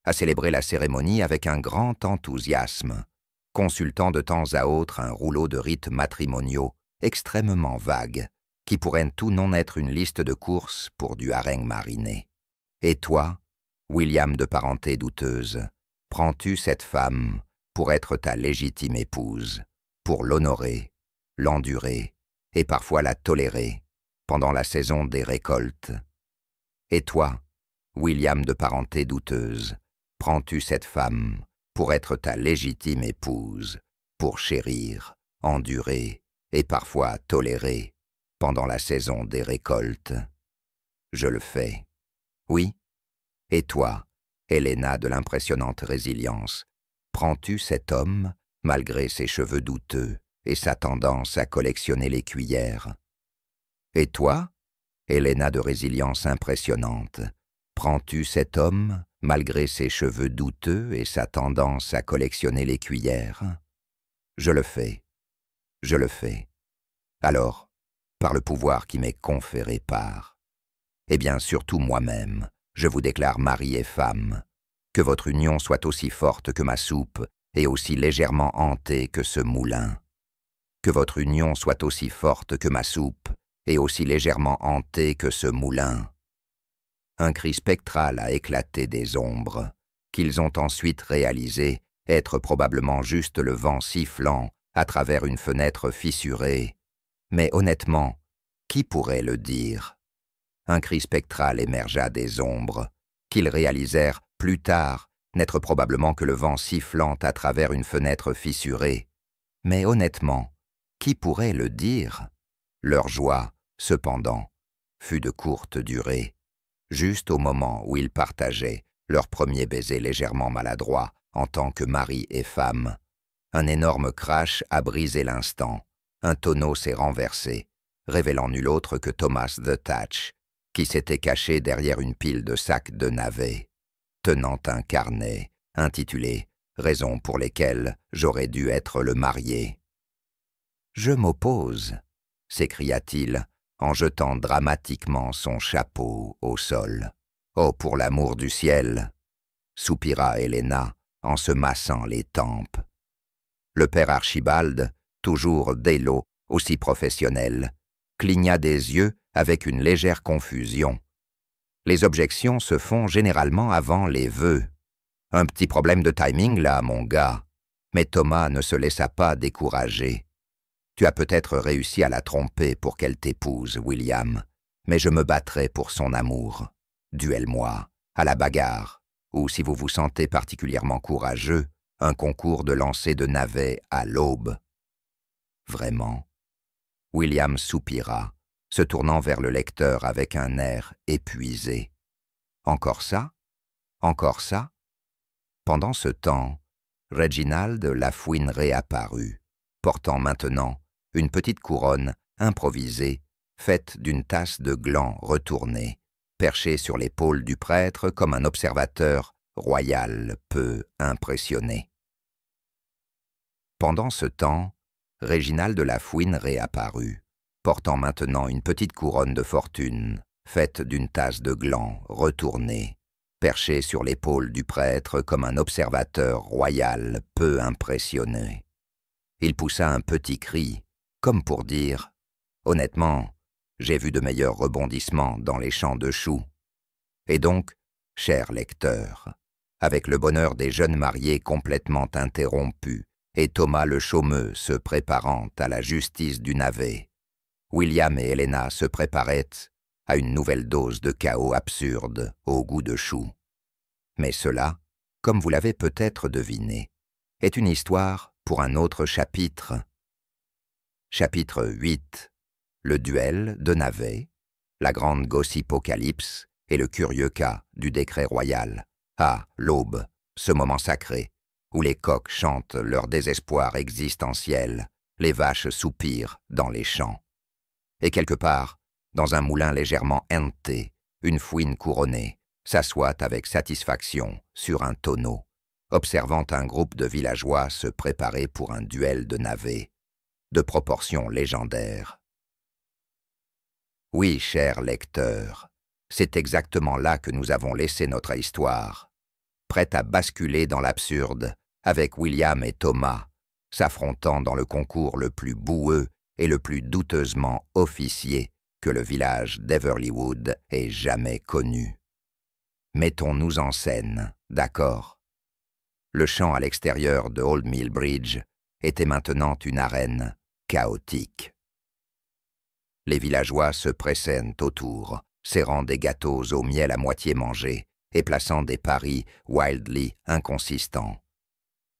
a célébré la cérémonie avec un grand enthousiasme, consultant de temps à autre un rouleau de rites matrimoniaux extrêmement vagues, qui pourraient tout non être une liste de courses pour du hareng mariné. Et toi, William de parenté douteuse, prends-tu cette femme pour être ta légitime épouse, pour l'honorer, l'endurer et parfois la tolérer pendant la saison des récoltes? Et toi, William de parenté douteuse, prends-tu cette femme pour être ta légitime épouse, pour chérir, endurer et parfois tolérer pendant la saison des récoltes? Je le fais. Oui. Et toi, Helena de l'impressionnante résilience, prends-tu cet homme, malgré ses cheveux douteux et sa tendance à collectionner les cuillères? Et toi, Helena de résilience impressionnante, prends-tu cet homme, malgré ses cheveux douteux et sa tendance à collectionner les cuillères? Je le fais. Je le fais. Alors, par le pouvoir qui m'est conféré par, et bien surtout moi-même, je vous déclare mari et femme, que votre union soit aussi forte que ma soupe et aussi légèrement hantée que ce moulin. Que votre union soit aussi forte que ma soupe et aussi légèrement hantée que ce moulin. Un cri spectral a éclaté des ombres, qu'ils ont ensuite réalisé être probablement juste le vent sifflant à travers une fenêtre fissurée. Mais honnêtement, qui pourrait le dire? Un cri spectral émergea des ombres, qu'ils réalisèrent plus tard n'être probablement que le vent sifflant à travers une fenêtre fissurée. Mais honnêtement, qui pourrait le dire? Leur joie, cependant, fut de courte durée, juste au moment où ils partageaient leur premier baiser légèrement maladroit en tant que mari et femme. Un énorme crash a brisé l'instant, un tonneau s'est renversé, révélant nul autre que Thomas the Thatch, qui s'était caché derrière une pile de sacs de navets, tenant un carnet intitulé « Raisons pour lesquelles j'aurais dû être le marié ». « Je m'oppose », s'écria-t-il en jetant dramatiquement son chapeau au sol. « Oh, pour l'amour du ciel !» soupira Helena en se massant les tempes. Le père Archibald, toujours d'élo, aussi professionnel, cligna des yeux avec une légère confusion. Les objections se font généralement avant les vœux. Un petit problème de timing là, mon gars. Mais Thomas ne se laissa pas décourager. Tu as peut-être réussi à la tromper pour qu'elle t'épouse, William, mais je me battrai pour son amour. Duel-moi, à la bagarre, ou si vous vous sentez particulièrement courageux, un concours de lancer de navets à l'aube. Vraiment? William soupira, se tournant vers le lecteur avec un air épuisé. Encore ça? Encore ça? Pendant ce temps, Reginald la Fouine réapparut, portant maintenant une petite couronne improvisée, faite d'une tasse de gland retournée, perchée sur l'épaule du prêtre comme un observateur royal peu impressionné. Pendant ce temps, Réginald de la Fouine réapparut, portant maintenant une petite couronne de fortune, faite d'une tasse de gland retournée, perchée sur l'épaule du prêtre comme un observateur royal peu impressionné. Il poussa un petit cri, comme pour dire « Honnêtement, j'ai vu de meilleurs rebondissements dans les champs de choux. » Et donc, cher lecteur, avec le bonheur des jeunes mariés complètement interrompu et Thomas le chômeux se préparant à la justice du navet, William et Helena se préparaient à une nouvelle dose de chaos absurde au goût de chou. Mais cela, comme vous l'avez peut-être deviné, est une histoire pour un autre chapitre. Chapitre 8. Le duel de navets, la grande gossipocalypse et le curieux cas du décret royal. Ah, l'aube, ce moment sacré, où les coqs chantent leur désespoir existentiel, les vaches soupirent dans les champs. Et quelque part, dans un moulin légèrement henté, une fouine couronnée s'assoit avec satisfaction sur un tonneau, observant un groupe de villageois se préparer pour un duel de navets, de proportions légendaires. Oui, cher lecteur, c'est exactement là que nous avons laissé notre histoire, prête à basculer dans l'absurde, avec William et Thomas, s'affrontant dans le concours le plus boueux et le plus douteusement officié que le village d'Everlywood ait jamais connu. Mettons-nous en scène, d'accord? Le champ à l'extérieur de Old Mill Bridge était maintenant une arène chaotique. Les villageois se pressaient autour, serrant des gâteaux au miel à moitié mangés et plaçant des paris wildly inconsistants.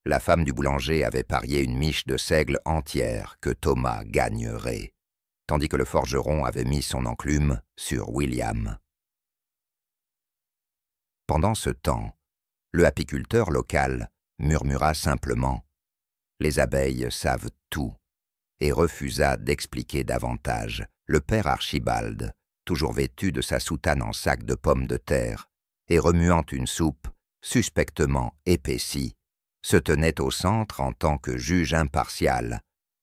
La femme du boulanger avait parié une miche de seigle entière que Thomas gagnerait, tandis que le forgeron avait mis son enclume sur William. Pendant ce temps, le apiculteur local murmura simplement « Les abeilles savent tout » et refusa d'expliquer davantage. Le père Archibald, toujours vêtu de sa soutane en sac de pommes de terre et remuant une soupe suspectement épaissie, se tenait au centre en tant que juge impartial,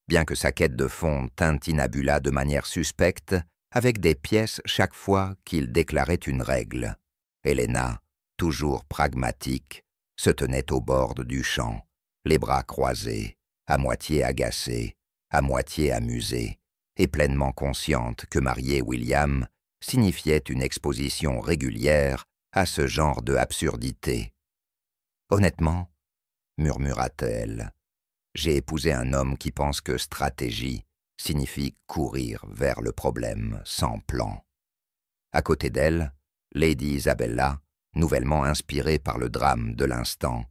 bien que sa quête de fond tintinabulât de manière suspecte avec des pièces chaque fois qu'il déclarait une règle. Helena, toujours pragmatique, se tenait au bord du champ, les bras croisés, à moitié agacée, à moitié amusée, et pleinement consciente que marier William signifiait une exposition régulière à ce genre de absurdité. « Honnêtement, » murmura-t-elle, « j'ai épousé un homme qui pense que stratégie signifie courir vers le problème sans plan. » À côté d'elle, Lady Isabella, nouvellement inspirée par le drame de l'instant,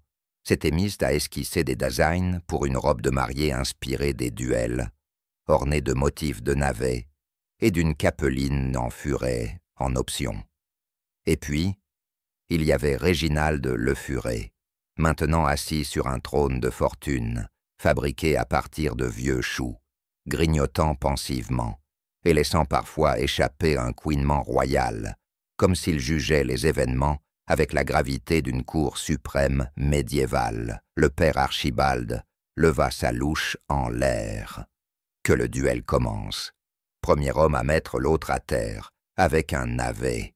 s'était mise à esquisser des designs pour une robe de mariée inspirée des duels, ornée de motifs de navets et d'une capeline en furet en option. Et puis, il y avait Réginald Le Furet, maintenant assis sur un trône de fortune, fabriqué à partir de vieux choux, grignotant pensivement, et laissant parfois échapper un couinement royal, comme s'il jugeait les événements avec la gravité d'une cour suprême médiévale. Le père Archibald leva sa louche en l'air. Que le duel commence. Premier homme à mettre l'autre à terre, avec un navet.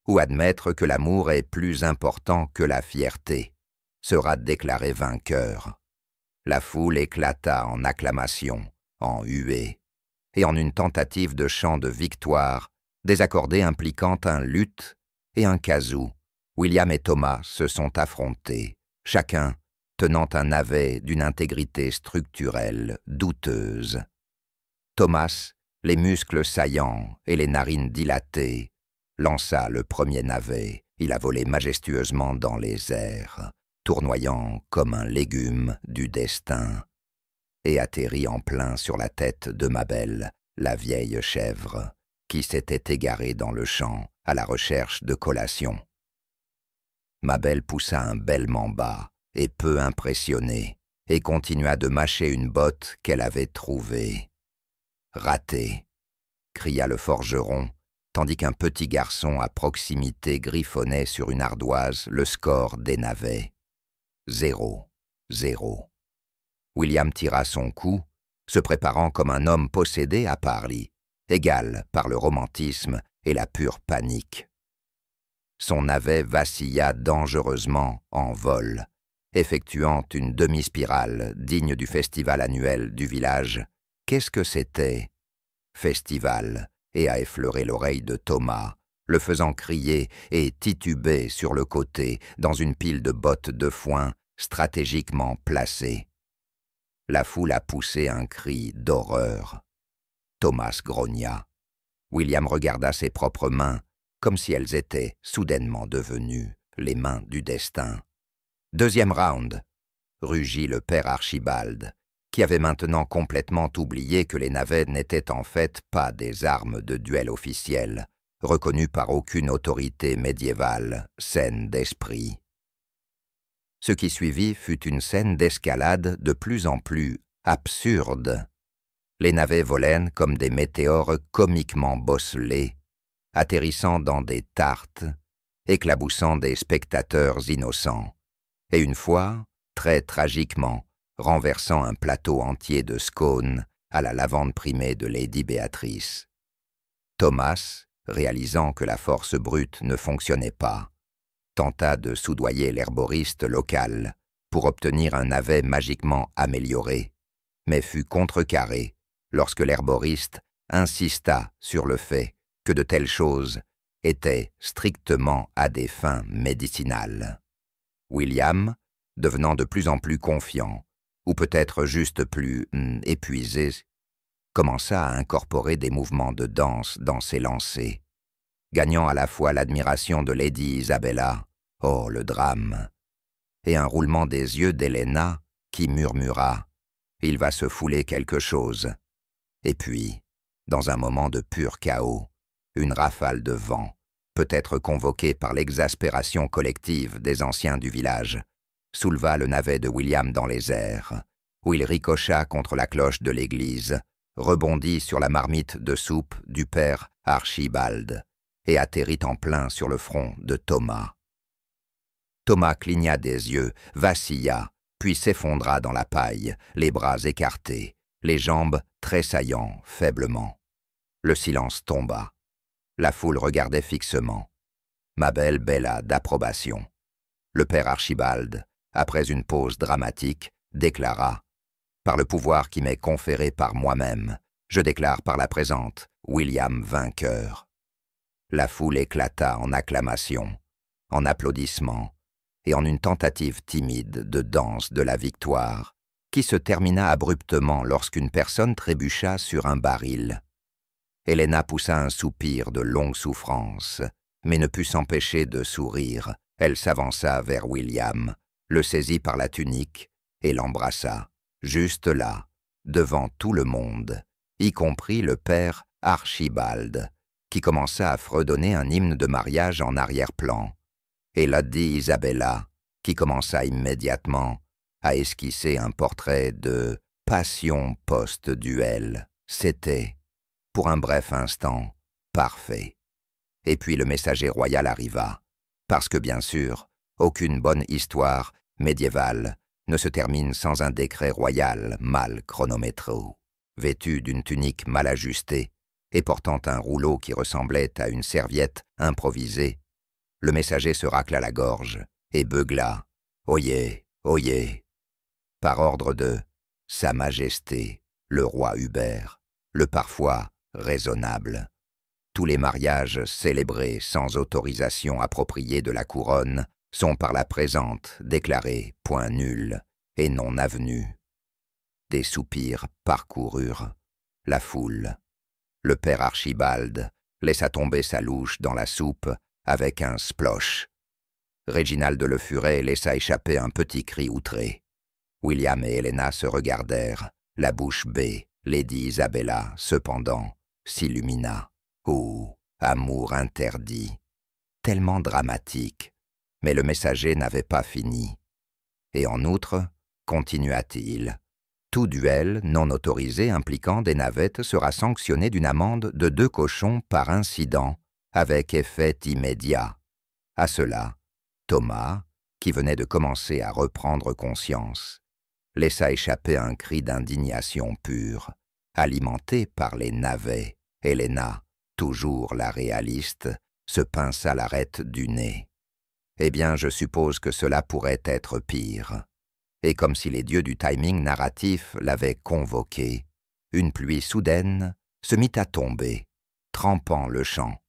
Ou admettre que l'amour est plus important que la fierté, sera déclaré vainqueur. La foule éclata en acclamations, en huées, et en une tentative de chant de victoire, désaccordé impliquant un luth et un kazoo. William et Thomas se sont affrontés, chacun tenant un navet d'une intégrité structurelle douteuse. Thomas, les muscles saillants et les narines dilatées, lança le premier navet. Il a volé majestueusement dans les airs, tournoyant comme un légume du destin, et atterrit en plein sur la tête de Mabel, la vieille chèvre, qui s'était égarée dans le champ à la recherche de collation. Mabel poussa un bêlement bas et peu impressionnée, et continua de mâcher une botte qu'elle avait trouvée. « Raté !» cria le forgeron, tandis qu'un petit garçon à proximité griffonnait sur une ardoise le score des navets. 0, 0. William tira son coup, se préparant comme un homme possédé à Paris, égal par le romantisme et la pure panique. Son navet vacilla dangereusement en vol, effectuant une demi-spirale digne du festival annuel du village. Qu'est-ce que c'était? Festival, et a effleuré l'oreille de Thomas, le faisant crier et tituber sur le côté dans une pile de bottes de foin stratégiquement placées. La foule a poussé un cri d'horreur. Thomas grogna. William regarda ses propres mains, comme si elles étaient soudainement devenues les mains du destin. « Deuxième round !» rugit le père Archibald, qui avait maintenant complètement oublié que les navets n'étaient en fait pas des armes de duel officielles, reconnues par aucune autorité médiévale saine d'esprit. Ce qui suivit fut une scène d'escalade de plus en plus absurde. Les navets volaient comme des météores comiquement bosselés, atterrissant dans des tartes, éclaboussant des spectateurs innocents, et une fois, très tragiquement, renversant un plateau entier de scones à la lavande primée de Lady Béatrice. Thomas, réalisant que la force brute ne fonctionnait pas, tenta de soudoyer l'herboriste local pour obtenir un navet magiquement amélioré, mais fut contrecarré lorsque l'herboriste insista sur le fait que de telles choses étaient strictement à des fins médicinales. William, devenant de plus en plus confiant, ou peut-être juste plus épuisé, commença à incorporer des mouvements de danse dans ses lancers, gagnant à la fois l'admiration de Lady Isabella, oh le drame, et un roulement des yeux d'Helena qui murmura « Il va se fouler quelque chose ». Et puis, dans un moment de pur chaos, une rafale de vent, peut-être convoquée par l'exaspération collective des anciens du village, souleva le navet de William dans les airs, où il ricocha contre la cloche de l'église, rebondit sur la marmite de soupe du père Archibald et atterrit en plein sur le front de Thomas. Thomas cligna des yeux, vacilla, puis s'effondra dans la paille, les bras écartés, les jambes tressaillant faiblement. Le silence tomba. La foule regardait fixement. Mabel bêla d'approbation. Le père Archibald, après une pause dramatique, déclara « Par le pouvoir qui m'est conféré par moi-même, je déclare par la présente William vainqueur. » La foule éclata en acclamations, en applaudissements et en une tentative timide de danse de la victoire, qui se termina abruptement lorsqu'une personne trébucha sur un baril. Helena poussa un soupir de longue souffrance, mais ne put s'empêcher de sourire. Elle s'avança vers William, le saisit par la tunique et l'embrassa, juste là, devant tout le monde, y compris le père Archibald, qui commença à fredonner un hymne de mariage en arrière-plan, et Lady Isabella, qui commença immédiatement à esquisser un portrait de passion post-duel. C'était, pour un bref instant, parfait. Et puis le messager royal arriva, parce que bien sûr, aucune bonne histoire médiévale ne se termine sans un décret royal mal chronométré. Vêtu d'une tunique mal ajustée et portant un rouleau qui ressemblait à une serviette improvisée, le messager se racla la gorge et beugla « Oyez, oyez !» par ordre de « Sa Majesté, le roi Hubert, le parfois raisonnable ». Tous les mariages célébrés sans autorisation appropriée de la couronne sont par la présente déclarés point nul et non avenus. Des soupirs parcoururent la foule. Le père Archibald laissa tomber sa louche dans la soupe avec un splosh. Réginald Le Furet laissa échapper un petit cri outré. William et Helena se regardèrent, la bouche bée. Lady Isabella, cependant, s'illumina. Oh, amour interdit! Tellement dramatique. Mais le messager n'avait pas fini. Et en outre, continua-t-il, tout duel non autorisé impliquant des navettes sera sanctionné d'une amende de 2 cochons par incident, avec effet immédiat. À cela, Thomas, qui venait de commencer à reprendre conscience, laissa échapper un cri d'indignation pure, alimenté par les navets. Helena, toujours la réaliste, se pinça l'arête du nez. Eh bien, je suppose que cela pourrait être pire. Et comme si les dieux du timing narratif l'avaient convoqué, une pluie soudaine se mit à tomber, trempant le champ,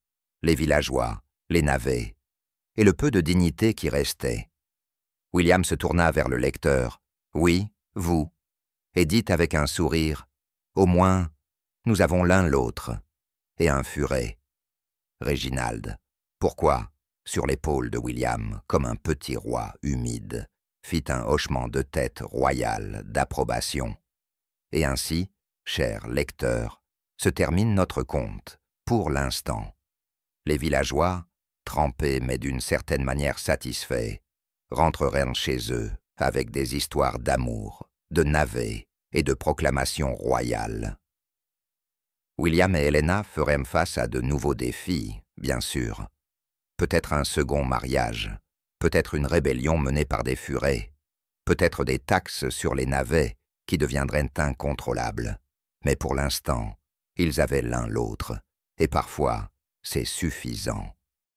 les villageois, les navets, et le peu de dignité qui restait. William se tourna vers le lecteur. « Oui, vous. » Et dit avec un sourire, « Au moins, nous avons l'un l'autre. » Et un furet. Réginald, pourquoi, sur l'épaule de William, comme un petit roi humide, fit un hochement de tête royal d'approbation. Et ainsi, cher lecteur, se termine notre conte, pour l'instant. Les villageois, trempés mais d'une certaine manière satisfaits, rentrèrent chez eux avec des histoires d'amour, de navets et de proclamations royales. William et Helena feront face à de nouveaux défis, bien sûr. Peut-être un second mariage, peut-être une rébellion menée par des furets, peut-être des taxes sur les navets qui deviendraient incontrôlables. Mais pour l'instant, ils avaient l'un l'autre, et parfois, c'est suffisant.